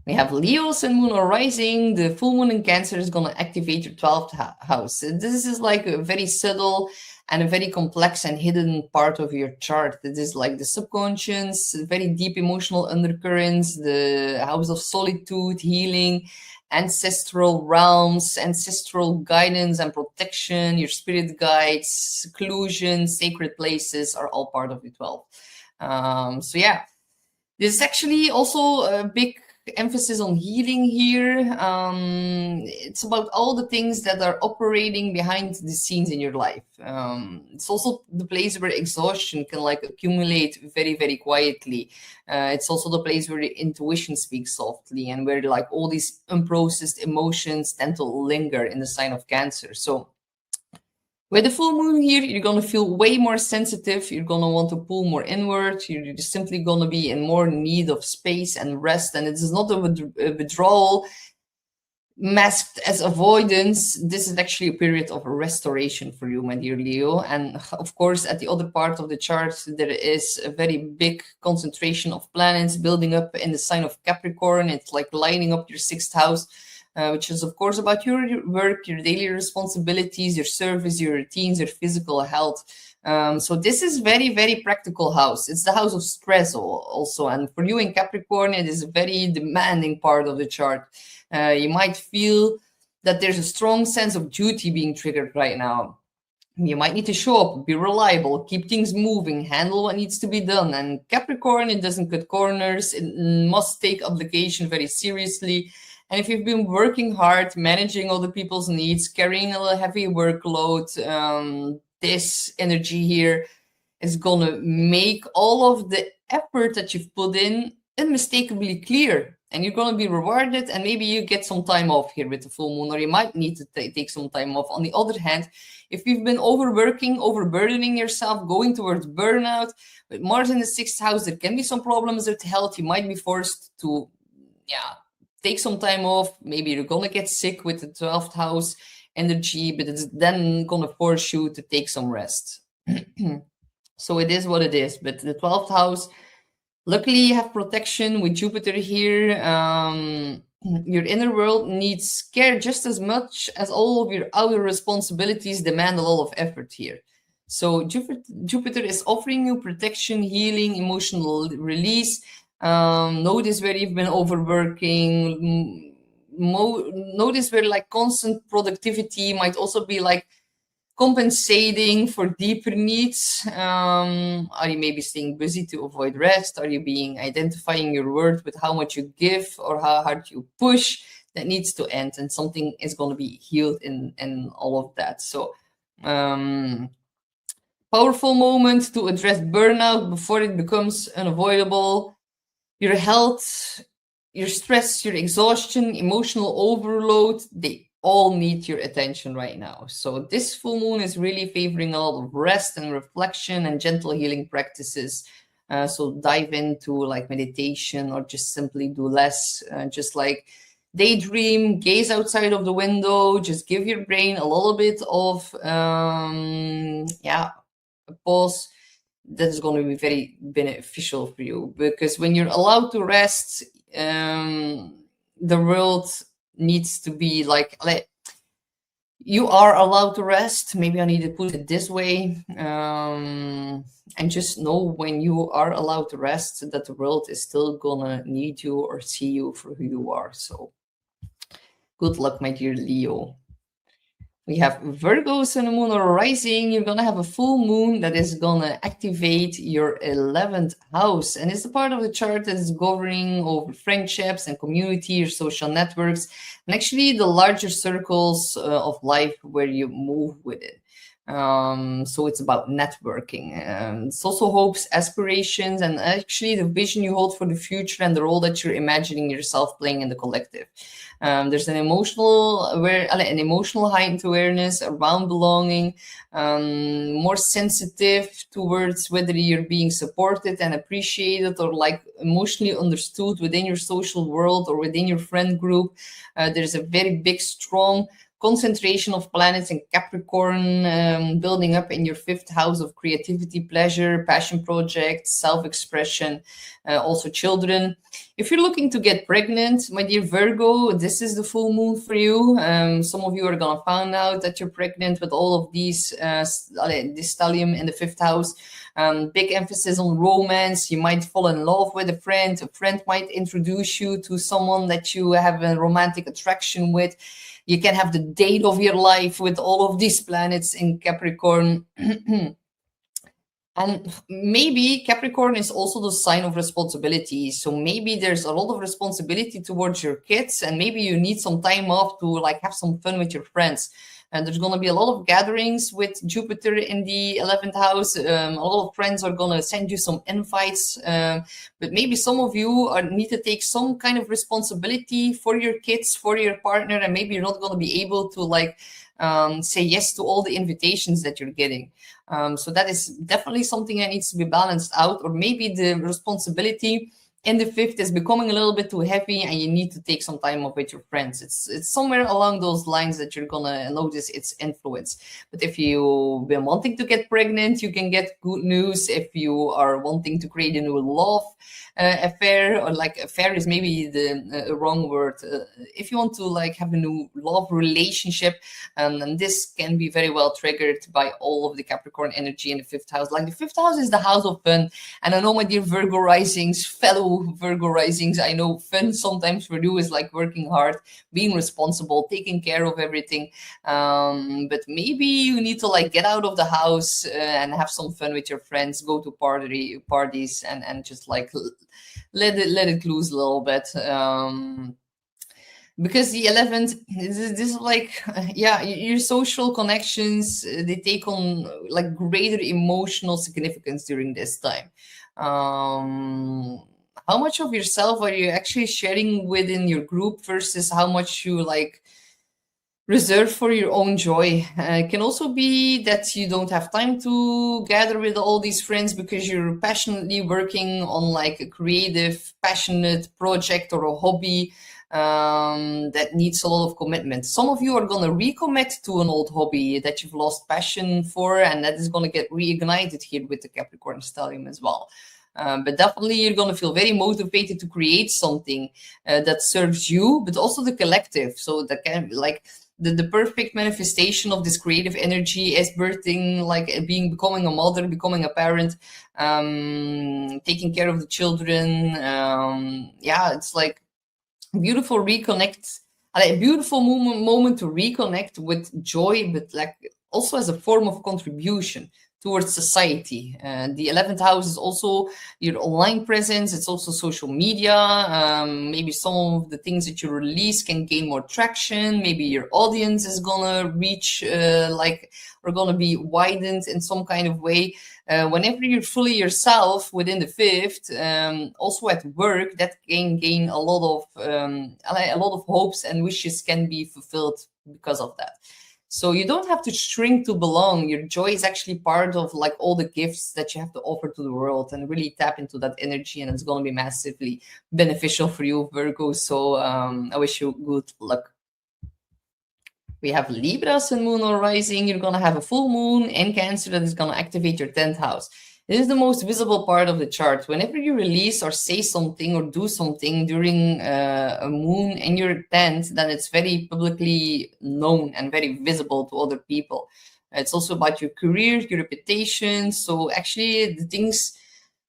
We have Leo, Sun, Moon, or Rising. The full moon in Cancer is going to activate your 12th house. This is like a very subtle and a very complex and hidden part of your chart. This is like the subconscious, very deep emotional undercurrents, the house of solitude, healing, ancestral realms, ancestral guidance and protection, your spirit guides, seclusion, sacred places are all part of the 12. So yeah, there's actually also a big emphasis on healing here. It's about all the things that are operating behind the scenes in your life. It's also the place where exhaustion can like accumulate very quietly. It's also the place where the intuition speaks softly, and where like all these unprocessed emotions tend to linger in the sign of Cancer. So with the full moon here, you're going to feel way more sensitive. You're going to want to pull more inward. You're just simply going to be in more need of space and rest. And it is not a withdrawal masked as avoidance. This is actually a period of restoration for you, my dear Leo. And of course, at the other part of the chart, there is a very big concentration of planets building up in the sign of Capricorn. It's like lining up your 6th house. Which is, of course, about your work, your daily responsibilities, your service, your routines, your physical health. So this is very practical house. It's the house of stress also. And for you in Capricorn, it is a very demanding part of the chart. You might feel that there's a strong sense of duty being triggered right now. You might need to show up, be reliable, keep things moving, handle what needs to be done. And Capricorn, it doesn't cut corners. It must take obligation very seriously. And if you've been working hard, managing other people's needs, carrying a heavy workload, this energy here is going to make all of the effort that you've put in unmistakably clear. And you're going to be rewarded, and maybe you get some time off here with the full moon, or you might need to take some time off. On the other hand, if you've been overworking, overburdening yourself, going towards burnout, with Mars in the 6th house, there can be some problems with health. You might be forced to, take some time off. Maybe you're going to get sick with the 12th house energy, but it's then going to force you to take some rest. So it is what it is. But the 12th house, luckily you have protection with Jupiter here. Your inner world needs care just as much as all of your outer responsibilities demand a lot of effort here. So Jupiter is offering you protection, healing, emotional release. Notice where you've been overworking. Notice where like constant productivity might also be like compensating for deeper needs. Are you maybe staying busy to avoid rest? Are you identifying your worth with how much you give or how hard you push? That needs to end, and something is going to be healed in all of that. So powerful moment to address burnout before it becomes unavoidable. Your health, your stress, your exhaustion, emotional overload, they all need your attention right now. So this full moon is really favoring a lot of rest and reflection and gentle healing practices. So dive into like meditation, or just simply do less. Just like daydream, gaze outside of the window, just give your brain a little bit of yeah, a pause. That is going to be very beneficial for you, because when you're allowed to rest, the world needs to be like you are allowed to rest. Maybe I need to put it this way. And just know when you are allowed to rest that the world is still gonna need you or see you for who you are. So good luck, my dear Leo. We have Virgo, Sun, and Moon, or Rising. You're gonna have a full moon that is gonna activate your 11th house, and it's the part of the chart that is governing over friendships and community, your social networks, and actually the larger circles of life where you move with it. So it's about networking. It's also hopes, aspirations, and actually the vision you hold for the future and the role that you're imagining yourself playing in the collective. There's an emotional heightened awareness around belonging, more sensitive towards whether you're being supported and appreciated or like emotionally understood within your social world or within your friend group. There's a very big, strong concentration of planets in Capricorn, building up in your 5th house of creativity, pleasure, passion projects, self-expression, also children. If you're looking to get pregnant, my dear Virgo, this is the full moon for you. Some of you are going to find out that you're pregnant with all of these, this stellium in the 5th house. Big emphasis on romance. You might fall in love with a friend. A friend might introduce you to someone that you have a romantic attraction with. You can have the date of your life with all of these planets in Capricorn. And maybe Capricorn is also the sign of responsibility. So maybe there's a lot of responsibility towards your kids, and maybe you need some time off to like have some fun with your friends. And there's going to be a lot of gatherings with Jupiter in the 11th house. A lot of friends are going to send you some invites. But maybe some of you need to take some kind of responsibility for your kids, for your partner, and maybe you're not going to be able to like say yes to all the invitations that you're getting. So that is definitely something that needs to be balanced out, or maybe the responsibility in the 5th is becoming a little bit too heavy and you need to take some time off with your friends. It's somewhere along those lines that you're gonna notice its influence. But if you've been wanting to get pregnant, you can get good news. If you are wanting to create a new love affair, or like affair is maybe the wrong word. If you want to like have a new love relationship, and this can be very well triggered by all of the Capricorn energy in the 5th house. Like the 5th house is the house of fun. And I know, my dear Virgo risings, fellow Virgo risings, I know fun sometimes for you is like working hard, being responsible, taking care of everything. But maybe you need to like get out of the house and have some fun with your friends, go to parties and just like let it loose a little bit. Because the 11th, this is like, yeah, your social connections, they take on like greater emotional significance during this time. How much of yourself are you actually sharing within your group versus how much you like reserve for your own joy? It can also be that you don't have time to gather with all these friends because you're passionately working on like a creative, passionate project or a hobby that needs a lot of commitment. Some of you are going to recommit to an old hobby that you've lost passion for, and that is going to get reignited here with the Capricorn stellium as well. But definitely you're going to feel very motivated to create something that serves you, but also the collective. So that can be like the perfect manifestation of this creative energy is birthing, like becoming a mother, becoming a parent, taking care of the children. Yeah, it's like beautiful reconnect, a beautiful moment to reconnect with joy, but like also as a form of contribution towards society. The 11th house is also your online presence. It's also social media. Maybe some of the things that you release can gain more traction. Maybe your audience is gonna reach or gonna be widened in some kind of way. Whenever you're fully yourself within the 5th, also at work, that can gain a lot of hopes and wishes can be fulfilled because of that. So you don't have to shrink to belong. Your joy is actually part of like all the gifts that you have to offer to the world, and really tap into that energy, and it's going to be massively beneficial for you, Virgo. So I wish you good luck. We have Libra, Sun, Moon, or Rising. You're going to have a full moon in Cancer that is going to activate your 10th house. This is the most visible part of the chart. Whenever you release or say something or do something during a moon in your 10th, then it's very publicly known and very visible to other people. It's also about your career, your reputation. So actually the things,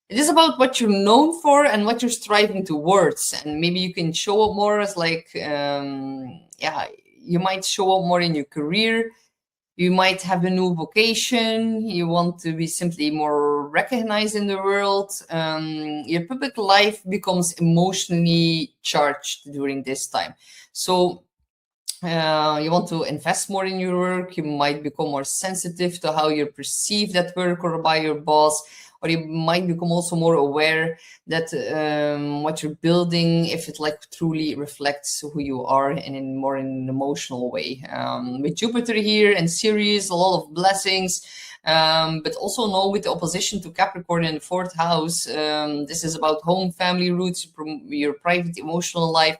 it is about what you're known for and what you're striving towards. And maybe you can show up more as like, yeah, you might show up more in your career. You might have a new vocation. You want to be simply more recognized in the world. Your public life becomes emotionally charged during this time. So you want to invest more in your work. You might become more sensitive to how you're perceived at work or by your boss. Or you might become also more aware that what you're building, if it like truly reflects who you are in more in an emotional way. With Jupiter here and Sirius, a lot of blessings, but also know with the opposition to Capricorn in the 4th house, this is about home, family roots, your private emotional life.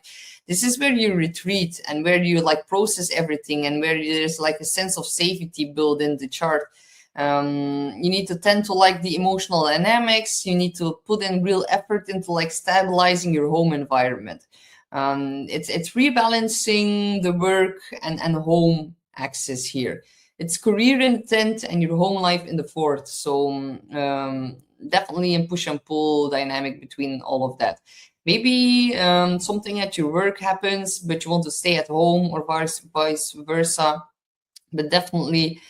This is where you retreat and where you like process everything, and where there's like a sense of safety built in the chart. You need to tend to like the emotional dynamics. You need to put in real effort into like stabilizing your home environment. It's rebalancing the work and home axis here. It's career intent and your home life in the 4th. So definitely a push and pull dynamic between all of that. Maybe something at your work happens, but you want to stay at home, or vice versa. But definitely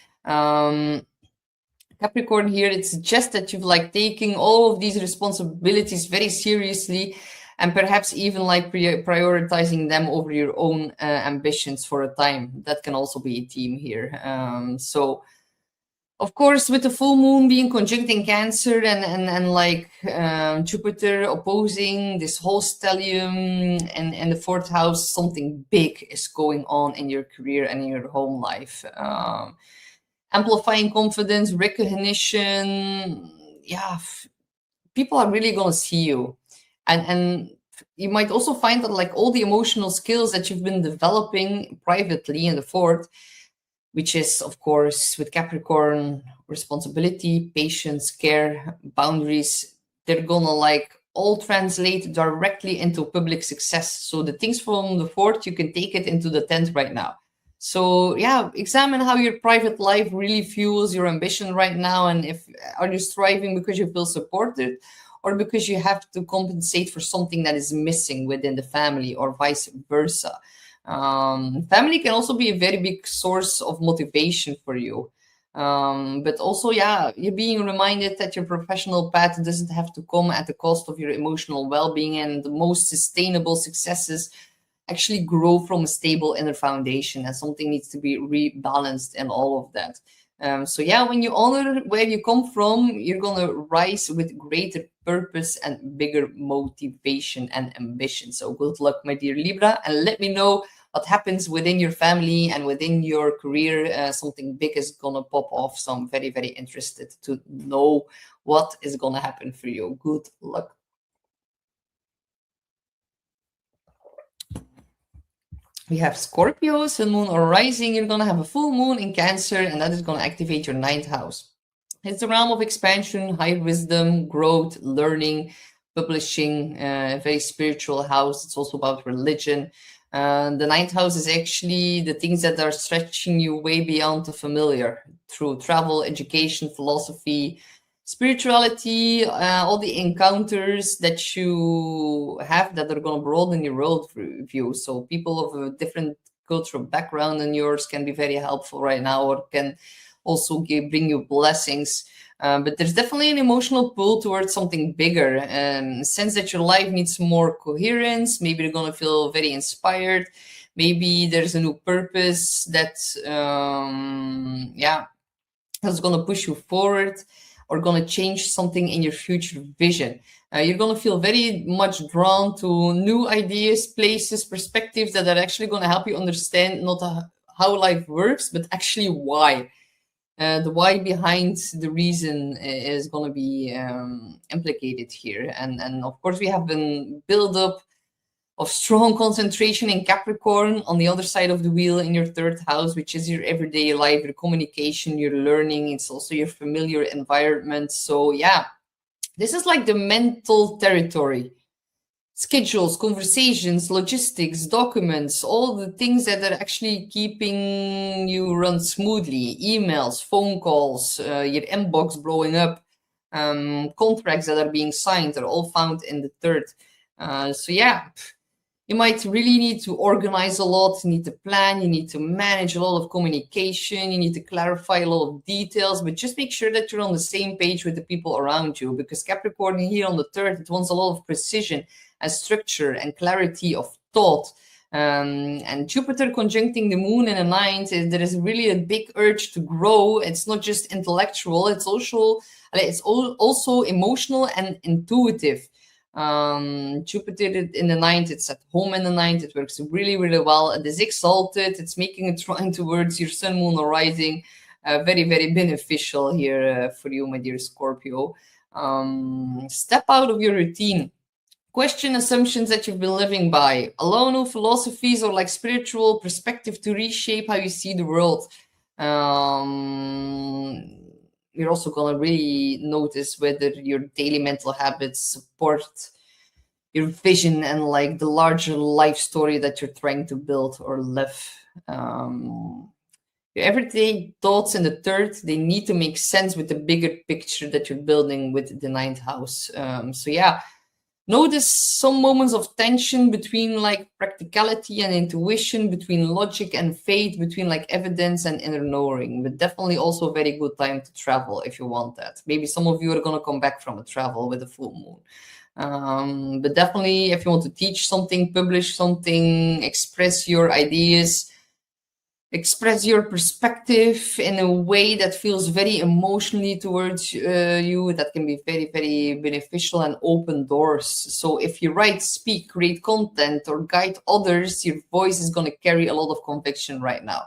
Capricorn here, it suggests that you've like taking all of these responsibilities very seriously, and perhaps even like prioritizing them over your own ambitions for a time. That can also be a theme here. So of course, with the full moon being conjunct in Cancer and like Jupiter opposing this whole stellium and the 4th house, something big is going on in your career and in your home life. Amplifying confidence, recognition. Yeah, people are really going to see you. And you might also find that like all the emotional skills that you've been developing privately in the 4th, which is, of course, with Capricorn, responsibility, patience, care, boundaries, they're gonna like all translate directly into public success. So the things from the 4th, you can take it into the 10th right now. So yeah, examine how your private life really fuels your ambition right now, and if are you striving because you feel supported, or because you have to compensate for something that is missing within the family, or vice versa. Family can also be a very big source of motivation for you. But also, yeah, you're being reminded that your professional path doesn't have to come at the cost of your emotional well-being, and the most sustainable successes actually grow from a stable inner foundation, and something needs to be rebalanced and all of that. So yeah, when you honor where you come from, you're gonna rise with greater purpose and bigger motivation and ambition. So good luck, my dear Libra, and let me know what happens within your family and within your career. Something big is gonna pop off, so I'm very, very interested to know what is gonna happen for you. Good luck. We have Scorpio, Sun, Moon, or Rising. You're going to have a full moon in Cancer, and that is going to activate your 9th house. It's the realm of expansion, high wisdom, growth, learning, publishing, a very spiritual house. It's also about religion. The 9th house is actually the things that are stretching you way beyond the familiar through travel, education, philosophy, spirituality, all the encounters that you have that are going to broaden your worldview. So people of a different cultural background than yours can be very helpful right now, or can also bring you blessings. But there's definitely an emotional pull towards something bigger, and sense that your life needs more coherence. Maybe you're going to feel very inspired. Maybe there's a new purpose that, yeah, that's going to push you forward, or going to change something in your future vision. You're going to feel very much drawn to new ideas, places, perspectives that are actually going to help you understand not how life works, but actually why. The why behind the reason is going to be implicated here. And of course, we have been build up of strong concentration in Capricorn on the other side of the wheel in your third house, which is your everyday life, your communication, your learning. It's also your familiar environment. So yeah, this is like the mental territory. Schedules, conversations, logistics, documents, all the things that are actually keeping you run smoothly. Emails, phone calls, your inbox blowing up, contracts that are being signed are all found in the third. So yeah, you might really need to organize a lot, you need to plan, you need to manage a lot of communication, you need to clarify a lot of details, but just make sure that you're on the same page with the people around you, because Capricorn here on the third, it wants a lot of precision and structure and clarity of thought. And Jupiter conjuncting the moon in the ninth, there is really a big urge to grow. It's not just intellectual, it's also emotional and intuitive. Jupiter in the ninth, it's at home in the ninth, it works really, really well. It is exalted, it's making a trine towards your sun, moon, or rising. Very, very beneficial here for you, my dear Scorpio. Step out of your routine. Question assumptions that you've been living by. Allow new philosophies or like spiritual perspective to reshape how you see the world. You're also going to really notice whether your daily mental habits support your vision and like the larger life story that you're trying to build or live. Your everyday thoughts in the third, they need to make sense with the bigger picture that you're building with the ninth house. So yeah, notice some moments of tension between like practicality and intuition, between logic and faith, between like evidence and inner knowing, but definitely also a very good time to travel if you want that. Maybe some of you are going to come back from a travel with a full moon. But definitely if you want to teach something, publish something, express your ideas, express your perspective in a way that feels very emotionally towards you, that can be very, very beneficial and open doors. So if you write, speak, create content, or guide others, your voice is going to carry a lot of conviction right now.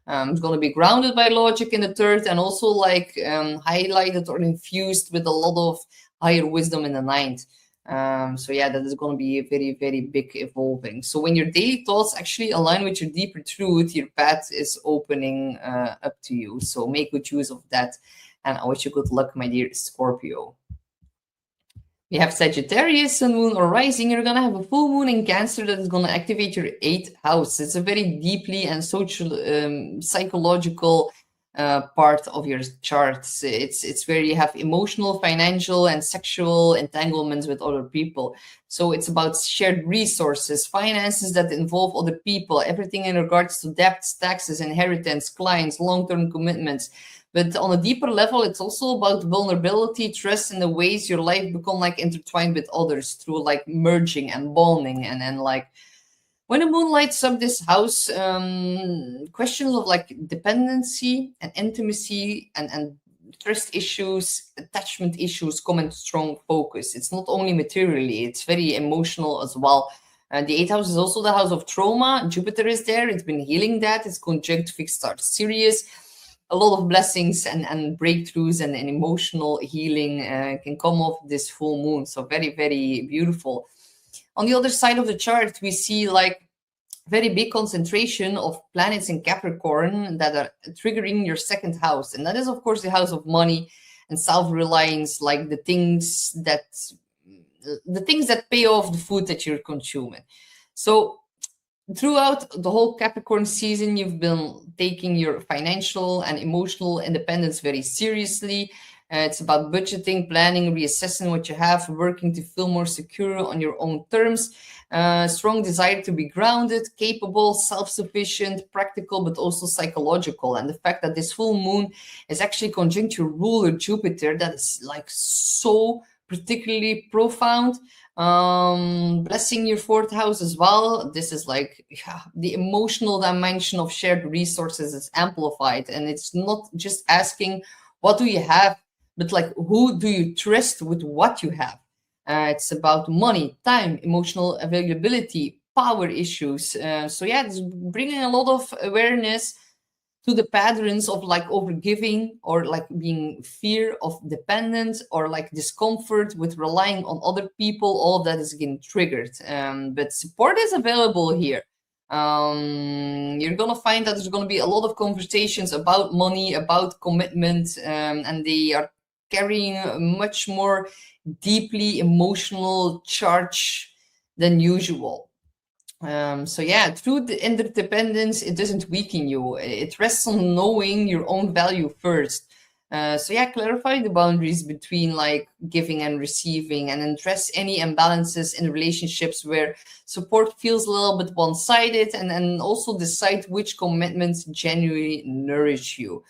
It's going to be grounded by logic in the third, and also like highlighted or infused with a lot of higher wisdom in the ninth. So yeah, that is going to be a very, very big evolving. So when your daily thoughts actually align with your deeper truth, your path is opening up to you. So make good use of that. And I wish you good luck, my dear Scorpio. We have Sagittarius, sun, moon, or rising. You're going to have a full moon in Cancer that is going to activate your 8th house. It's a very deeply and social, psychological part of your charts. It's where you have emotional, financial, and sexual entanglements with other people. So it's about shared resources, finances that involve other people, everything in regards to debts, taxes, inheritance, clients, long-term commitments. But on a deeper level, it's also about vulnerability, trust, and the ways your life become like intertwined with others through like merging and bonding, and like when the moon lights up this house, questions of like dependency and intimacy and trust issues, attachment issues come into strong focus. It's not only materially, it's very emotional as well. The 8th house is also the house of trauma. Jupiter is there. It's been healing that. It's conjunct fixed star Sirius. A lot of blessings and breakthroughs and emotional healing can come off this full moon. So very, very beautiful. On the other side of the chart, we see like very big concentration of planets in Capricorn that are triggering your 2nd house. And that is, of course, the house of money and self-reliance, like the things that pay off the food that you're consuming. So throughout the whole Capricorn season, you've been taking your financial and emotional independence very seriously. It's about budgeting, planning, reassessing what you have, working to feel more secure on your own terms. Strong desire to be grounded, capable, self-sufficient, practical, but also psychological. And the fact that this full moon is actually conjunct your ruler Jupiter, that is like so particularly profound. Blessing your 4th house as well. This is like the emotional dimension of shared resources is amplified, and it's not just asking what do you have, but like who do you trust with what you have. It's about money, time, emotional availability, power issues. So yeah, it's bringing a lot of awareness to the patterns of like overgiving, or like being fear of dependence, or like discomfort with relying on other people. All of that is getting triggered. But support is available here. You're gonna find that there's gonna be a lot of conversations about money, about commitment, and they are carrying a much more deeply emotional charge than usual. So yeah, through the interdependence, it doesn't weaken you. It rests on knowing your own value first. So yeah, clarify the boundaries between like giving and receiving, and address any imbalances in relationships where support feels a little bit one-sided, and also decide which commitments genuinely nourish you.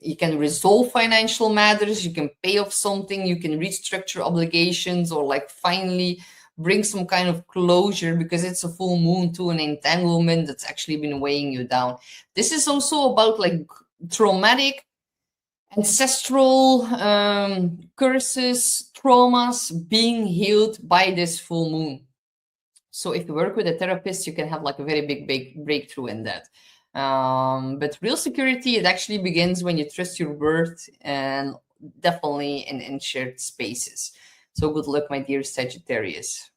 You can resolve financial matters, you can pay off something, you can restructure obligations, or like finally bring some kind of closure, because it's a full moon to an entanglement that's actually been weighing you down. This is also about like traumatic, ancestral curses, traumas being healed by this full moon. So if you work with a therapist, you can have like a very big breakthrough in that. But real security, it actually begins when you trust your worth, and definitely in shared spaces. So good luck, my dear Sagittarius.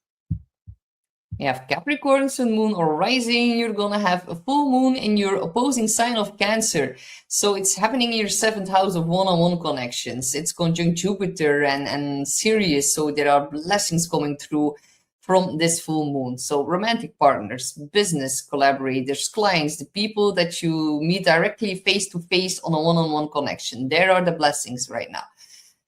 You have Capricorn, Sun, Moon, or Rising. You're gonna have a full moon in your opposing sign of Cancer. So it's happening in your 7th house of one-on-one connections. It's conjunct Jupiter and Sirius. So there are blessings coming through from this full moon. So romantic partners, business collaborators, clients, the people that you meet directly face-to-face on a one-on-one connection. There are the blessings right now.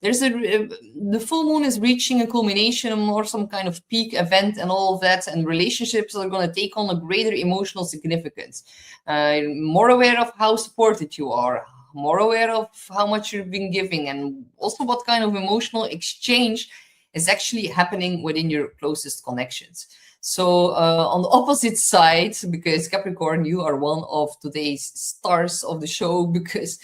The full moon is reaching a culmination or some kind of peak event and all of that, and relationships are going to take on a greater emotional significance. More aware of how supported you are, more aware of how much you've been giving, and also what kind of emotional exchange is actually happening within your closest connections. So on the opposite side, because Capricorn, you are one of today's stars of the show, because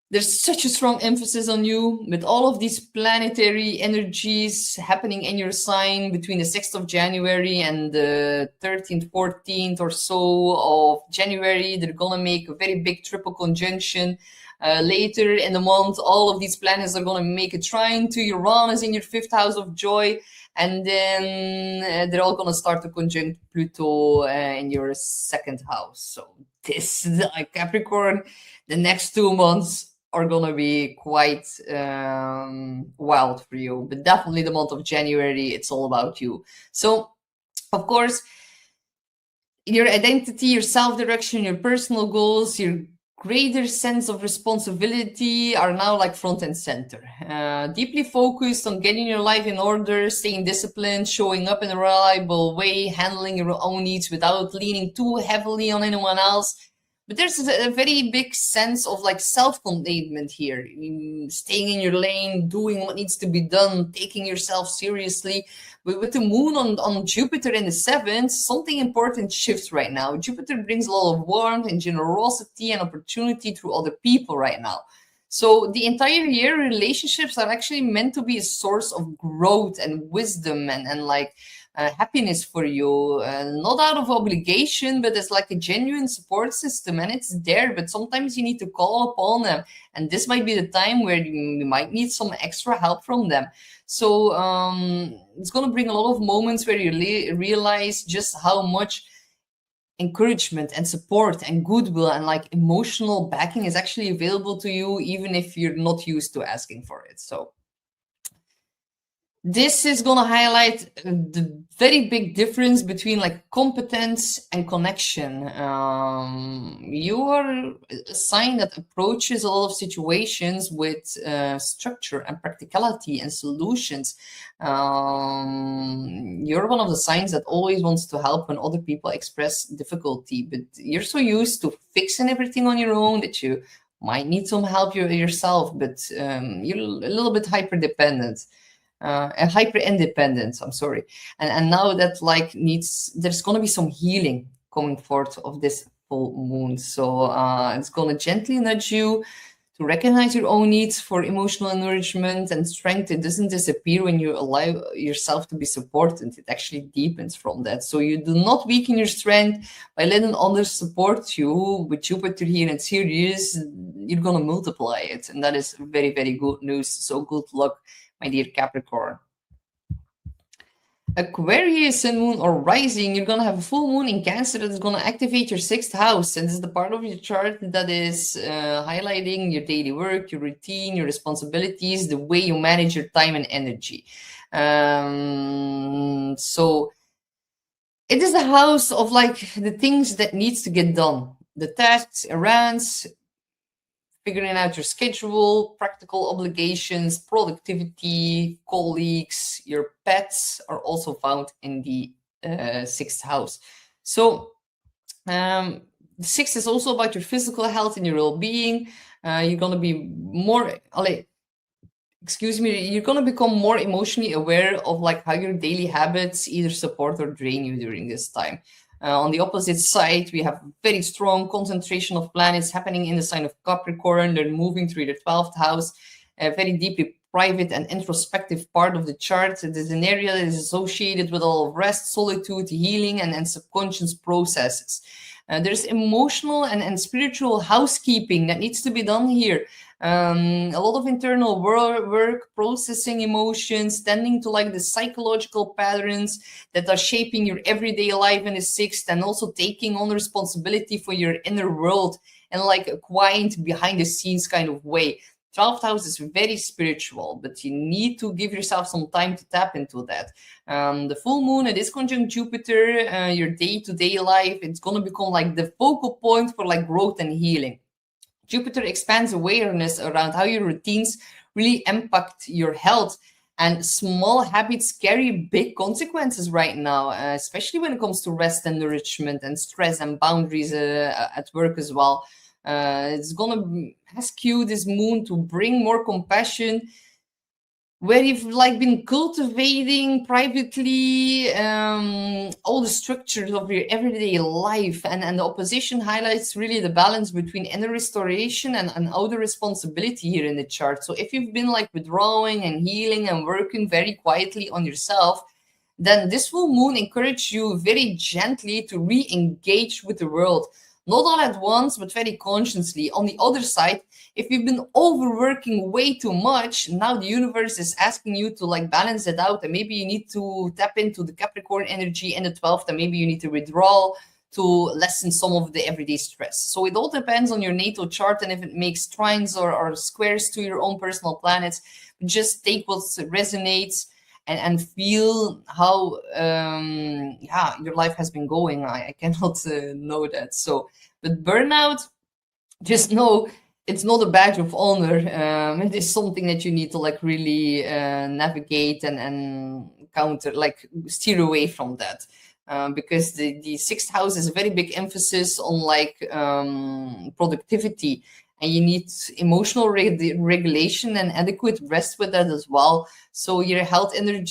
there's such a strong emphasis on you with all of these planetary energies happening in your sign between the 6th of January and the 13th, 14th or so of January. They're going to make a very big triple conjunction. Later in the month, all of these planets are going to make a trine to Uranus in your 5th house of joy. And then they're all going to start to conjunct Pluto in your 2nd house. So this Capricorn, the next 2 months are going to be quite wild for you. But definitely the month of January, it's all about you. So, of course, your identity, your self-direction, your personal goals, your greater sense of responsibility are now like front and center. Deeply focused on getting your life in order, staying disciplined, showing up in a reliable way, handling your own needs without leaning too heavily on anyone else. But there's a very big sense of like self-containment here, staying in your lane, doing what needs to be done, taking yourself seriously. But with the moon on Jupiter in the 7th, something important shifts right now. Jupiter brings a lot of warmth and generosity and opportunity through other people right now. So the entire year, relationships are actually meant to be a source of growth and wisdom and like happiness for you, not out of obligation, but it's like a genuine support system, and it's there. But sometimes you need to call upon them, and this might be the time where you might need some extra help from them. So it's going to bring a lot of moments where you realize just how much encouragement and support and goodwill and like emotional backing is actually available to you, even if you're not used to asking for it. So this is going to highlight the very big difference between like competence and connection. You are a sign that approaches a lot of situations with structure and practicality and solutions. You're one of the signs that always wants to help when other people express difficulty, but you're so used to fixing everything on your own that you might need some help yourself, but you're a little bit hyper-dependent. And hyper independence, I'm sorry. And now that like there's going to be some healing coming forth of this full moon. So it's going to gently nudge you to recognize your own needs for emotional nourishment and strength. It doesn't disappear when you allow yourself to be supported. It actually deepens from that. So you do not weaken your strength by letting others support you. With Jupiter here in Sirius, you're going to multiply it. And that is very, very good news. So good luck, my dear Capricorn. Aquarius, sun, moon, or rising, you're going to have a full moon in Cancer that is going to activate your 6th house. And this is the part of your chart that is highlighting your daily work, your routine, your responsibilities, the way you manage your time and energy. So it is the house of like the things that needs to get done, the tasks, errands, figuring out your schedule, practical obligations, productivity, colleagues, your pets are also found in the 6th house. So the 6th is also about your physical health and your well-being. You're going to be more, you're going to become more emotionally aware of like how your daily habits either support or drain you during this time. On the opposite side, we have very strong concentration of planets happening in the sign of Capricorn. They're moving through the 12th house, a very deeply private and introspective part of the chart. It is an area that is associated with all of rest, solitude, healing, and subconscious processes. There's emotional and spiritual housekeeping that needs to be done here. A lot of internal work, processing emotions, tending to like the psychological patterns that are shaping your everyday life in the 6th, and also taking on responsibility for your inner world and like a quiet behind the scenes kind of way. 12th house is very spiritual, but you need to give yourself some time to tap into that. The full moon, it is conjunct Jupiter, your day-to-day life, it's going to become like the focal point for like growth and healing. Jupiter expands awareness around how your routines really impact your health, and small habits carry big consequences right now, especially when it comes to rest and nourishment and stress and boundaries at work as well. It's going to ask you, this moon, to bring more compassion where you've like been cultivating privately all the structures of your everyday life, and the opposition highlights really the balance between inner restoration and outer responsibility here in the chart. So if you've been like withdrawing and healing and working very quietly on yourself, then this full moon encourages you very gently to re-engage with the world, not all at once, but very consciously. On the other side, if you've been overworking way too much, now the universe is asking you to like balance it out, and maybe you need to tap into the Capricorn energy in the 12th, and maybe you need to withdraw to lessen some of the everyday stress. So it all depends on your natal chart, and if it makes trines or squares to your own personal planets. Just take what resonates and feel how your life has been going. I cannot know that. So, but burnout, just know it's not a badge of honor. It is something that you need to like really navigate and counter, like steer away from that. Because the 6th house is a very big emphasis on like productivity, and you need emotional regulation and adequate rest with that as well. So your health and your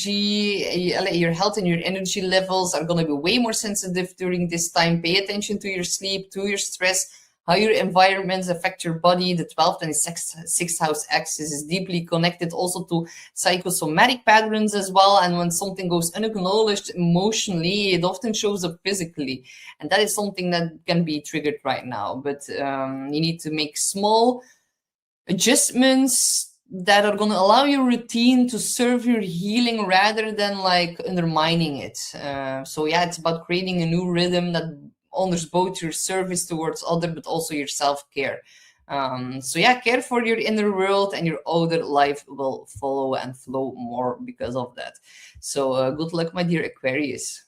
energy levels are going to be way more sensitive during this time. Pay attention to your sleep, to your stress, how your environments affect your body. The 12th and the 6th house axis is deeply connected also to psychosomatic patterns as well. And when something goes unacknowledged emotionally, it often shows up physically. And that is something that can be triggered right now. But you need to make small adjustments that are going to allow your routine to serve your healing rather than like undermining it. So yeah, it's about creating a new rhythm that honors both your service towards others, but also your self-care. So yeah, care for your inner world, and your outer life will follow and flow more because of that. So good luck, my dear Aquarius.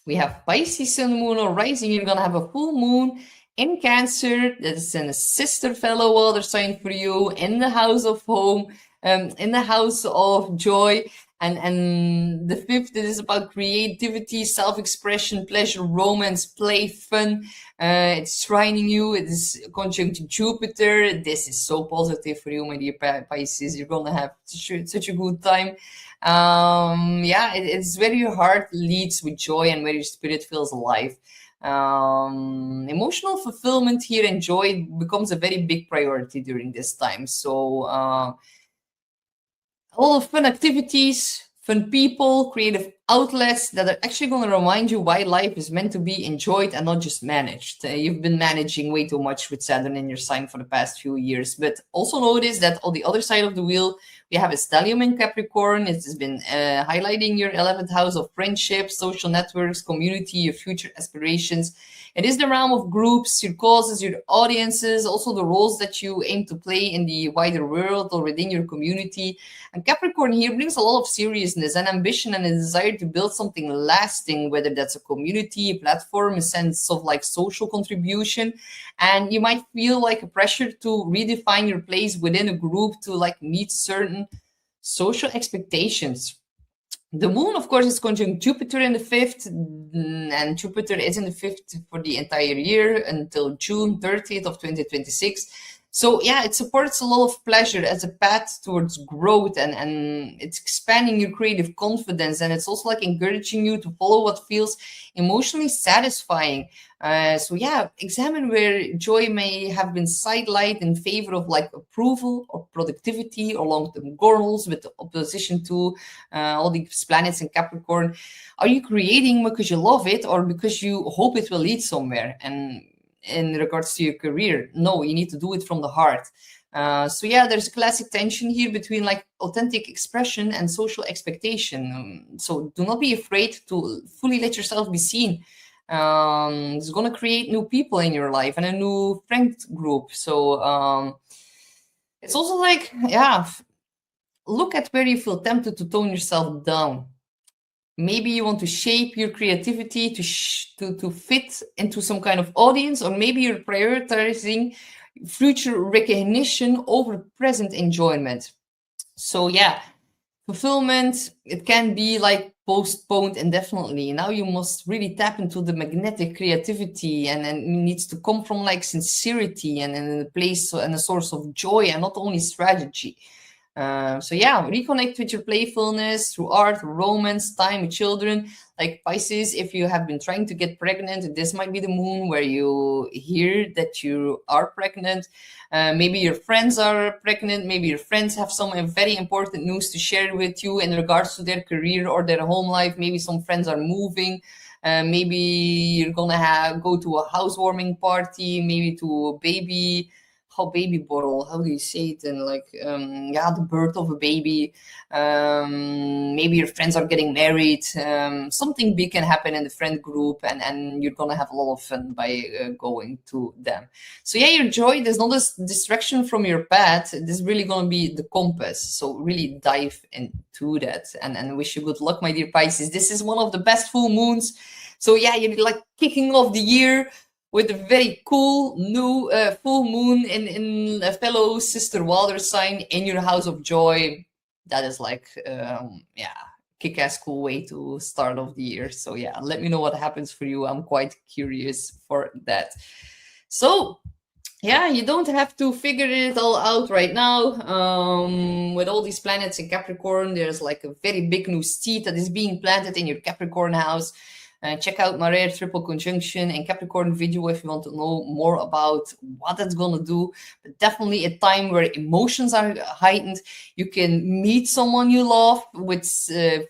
We have Pisces, sun, moon, or rising. You're going to have a full moon in Cancer. That is in a sister fellow water sign for you, in the house of home, in the house of joy. And the 5th is about creativity, self-expression, pleasure, romance, play, fun. It's shrining you. It is conjunct Jupiter. This is so positive for you, my dear Pisces. You're going to have such a good time. It's where your heart leads with joy and where your spirit feels alive. Emotional fulfillment here and joy becomes a very big priority during this time. So a lot of fun activities, fun people, creative outlets that are actually going to remind you why life is meant to be enjoyed and not just managed. You've been managing way too much with Saturn in your sign for the past few years, but also notice that on the other side of the wheel, we have a stellium in Capricorn. It has been highlighting your 11th house of friendships, social networks, community, your future aspirations. It is the realm of groups, your causes, your audiences, also the roles that you aim to play in the wider world or within your community. And Capricorn here brings a lot of seriousness and ambition and a desire to build something lasting, whether that's a community, a platform, a sense of like social contribution. And you might feel like a pressure to redefine your place within a group to like meet certain social expectations. The moon, of course, is conjunct Jupiter in the 5th, and Jupiter is in the 5th for the entire year until June 30th of 2026. So yeah, it supports a lot of pleasure as a path towards growth, and it's expanding your creative confidence, and it's also like encouraging you to follow what feels emotionally satisfying. So yeah, examine where joy may have been sidelined in favor of like approval or productivity or long-term goals with the opposition to all these planets in Capricorn. Are you creating because you love it or because you hope it will lead somewhere? And in regards to your career, no, you need to do it from the heart. So yeah, there's a classic tension here between like authentic expression and social expectation. So do not be afraid to fully let yourself be seen. It's going to create new people in your life and a new friend group. So it's also like, yeah, look at where you feel tempted to tone yourself down. Maybe you want to shape your creativity to fit into some kind of audience, or maybe you're prioritizing future recognition over present enjoyment. So yeah, fulfillment, it can be like postponed indefinitely. Now you must really tap into the magnetic creativity, and it needs to come from like sincerity and a place and a source of joy and not only strategy. So yeah, reconnect with your playfulness through art, romance, time with children. Like Pisces, if you have been trying to get pregnant, this might be the moon where you hear that you are pregnant. Maybe your friends are pregnant. Maybe your friends have some very important news to share with you in regards to their career or their home life. Maybe some friends are moving. Maybe you're gonna go to a housewarming party, maybe to a baby bottle, how do you say it? And like yeah, the birth of a baby. Maybe your friends are getting married. Something big can happen in the friend group, and you're gonna have a lot of fun by going to them. So yeah, your joy, there's not a distraction from your path. This is really gonna be the compass. So really dive into that, and wish you good luck, my dear Pisces. This is one of the best full moons. So yeah, you're like kicking off the year with a very cool new full moon in a fellow sister water sign in your house of joy. That is like, yeah, kick-ass cool way to start off the year. So yeah, let me know what happens for you. I'm quite curious for that. So yeah, you don't have to figure it all out right now. With all these planets in Capricorn, there's like a very big new seed that is being planted in your Capricorn house. Check out my rare triple conjunction and Capricorn video if you want to know more about what it's going to do. But definitely a time where emotions are heightened. You can meet someone you love with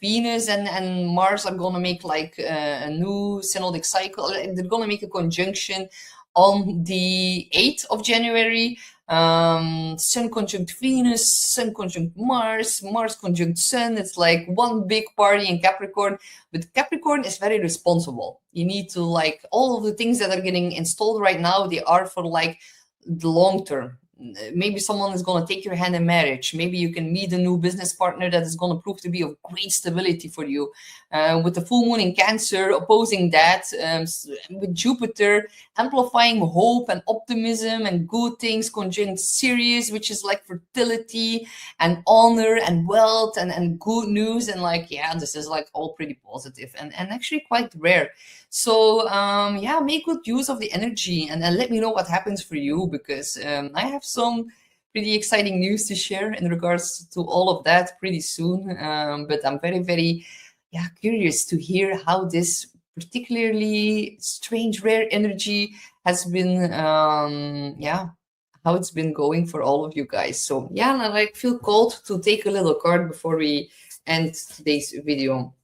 Venus and Mars are going to make like a new synodic cycle. They're going to make a conjunction on the 8th of January. Sun conjunct Venus, Sun conjunct Mars, Mars conjunct Sun. It's like one big party in Capricorn. But Capricorn is very responsible. You need to like all of the things that are getting installed right now, they are for like the long term. Maybe someone is going to take your hand in marriage. Maybe you can meet a new business partner that is going to prove to be of great stability for you. With the full moon in Cancer opposing that, with Jupiter amplifying hope and optimism and good things, conjunct Sirius, which is like fertility and honor and wealth and good news. And like, yeah, this is like all pretty positive and actually quite rare. So yeah, make good use of the energy and let me know what happens for you, because I have some pretty exciting news to share in regards to all of that pretty soon. But I'm very, very curious to hear how this particularly strange, rare energy has been, yeah, how it's been going for all of you guys. So yeah, and I like feel called to take a little card before we end today's video,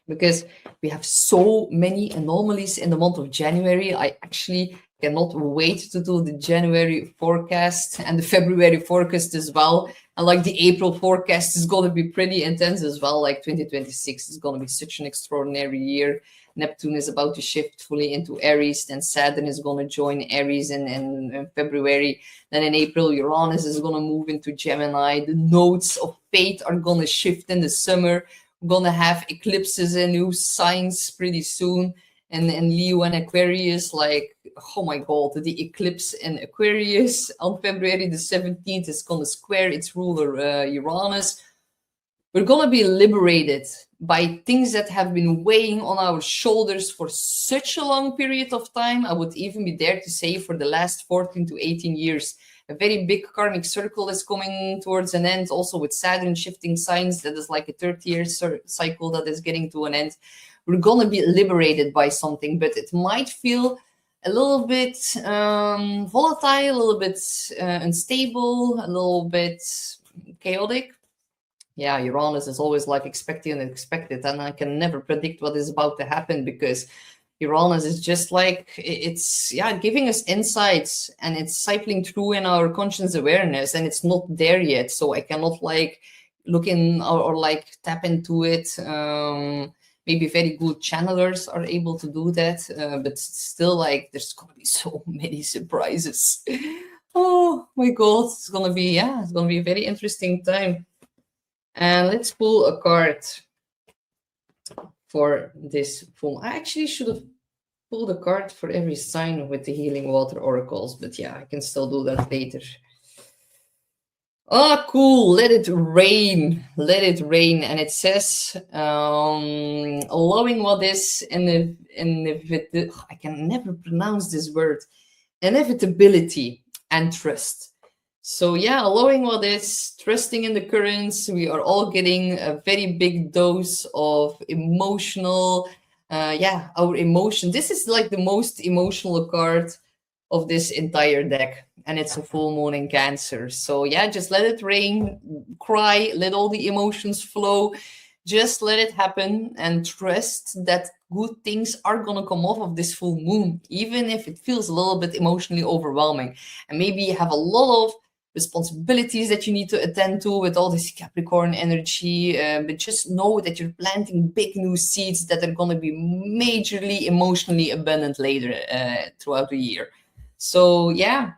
because we have so many anomalies in the month of January. I actually cannot wait to do the January forecast and the February forecast as well. And like the April forecast is going to be pretty intense as well. Like 2026 is going to be such an extraordinary year. Neptune is about to shift fully into Aries, then Saturn is going to join Aries in February. Then in April, Uranus is going to move into Gemini. The nodes of fate are going to shift in the summer. We're going to have eclipses in new signs pretty soon. And Leo and Aquarius, like, oh my God, the eclipse in Aquarius on February the 17th is going to square its ruler Uranus. We're going to be liberated by things that have been weighing on our shoulders for such a long period of time. I would even be dare to say for the last 14 to 18 years. A very big karmic circle is coming towards an end, also with Saturn shifting signs. That is like a 30-year cycle that is getting to an end. We're going to be liberated by something, but it might feel a little bit volatile, a little bit unstable, a little bit chaotic. Yeah, Uranus is always like expecting and unexpected, and I can never predict what is about to happen, because Uranus is just like, it's, yeah, giving us insights, and it's cycling through in our conscious awareness, and it's not there yet. So I cannot like look in or like tap into it. Maybe very good channelers are able to do that, but still, like, there's gonna be so many surprises. Oh my God, it's gonna be, yeah, it's gonna be a very interesting time. And let's pull a card for this full. I actually should have pulled a card for every sign with the healing water oracles, but yeah, I can still do that later. Oh, cool. Let it rain. Let it rain. And it says, allowing what is I can never pronounce this word, inevitability and trust. So yeah, allowing what is, trusting in the currents. We are all getting a very big dose of emotional, our emotion. This is like the most emotional card of this entire deck, and it's a full moon in Cancer. So yeah, just let it rain, cry, let all the emotions flow. Just let it happen and trust that good things are going to come off of this full moon, even if it feels a little bit emotionally overwhelming. And maybe you have a lot of responsibilities that you need to attend to with all this Capricorn energy, but just know that you're planting big new seeds that are going to be majorly emotionally abundant later throughout the year. So yeah,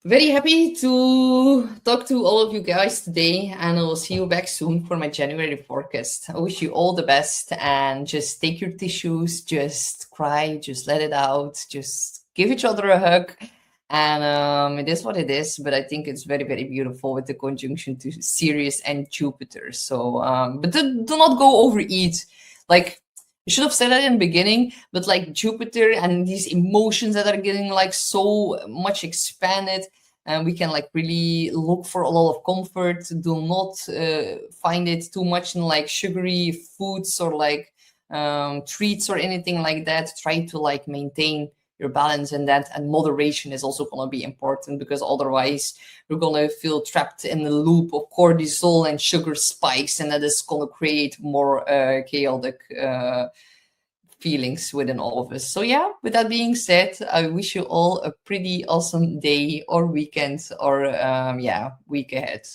very happy to talk to all of you guys today, and I will see you back soon for my January forecast. I wish you all the best, and just take your tissues, just cry, just let it out, just give each other a hug. And it is what it is, but I think it's very, very beautiful with the conjunction to Sirius and Jupiter. So, but do not go overeat. Like, I should have said that in the beginning, but like Jupiter and these emotions that are getting like so much expanded, and we can like really look for a lot of comfort. Do not find it too much in like sugary foods or like treats or anything like that. Try to like maintain your balance in that, and moderation is also going to be important, because otherwise we're going to feel trapped in the loop of cortisol and sugar spikes, and that is going to create more chaotic feelings within all of us. So yeah, with that being said, I wish you all a pretty awesome day or weekend or week ahead.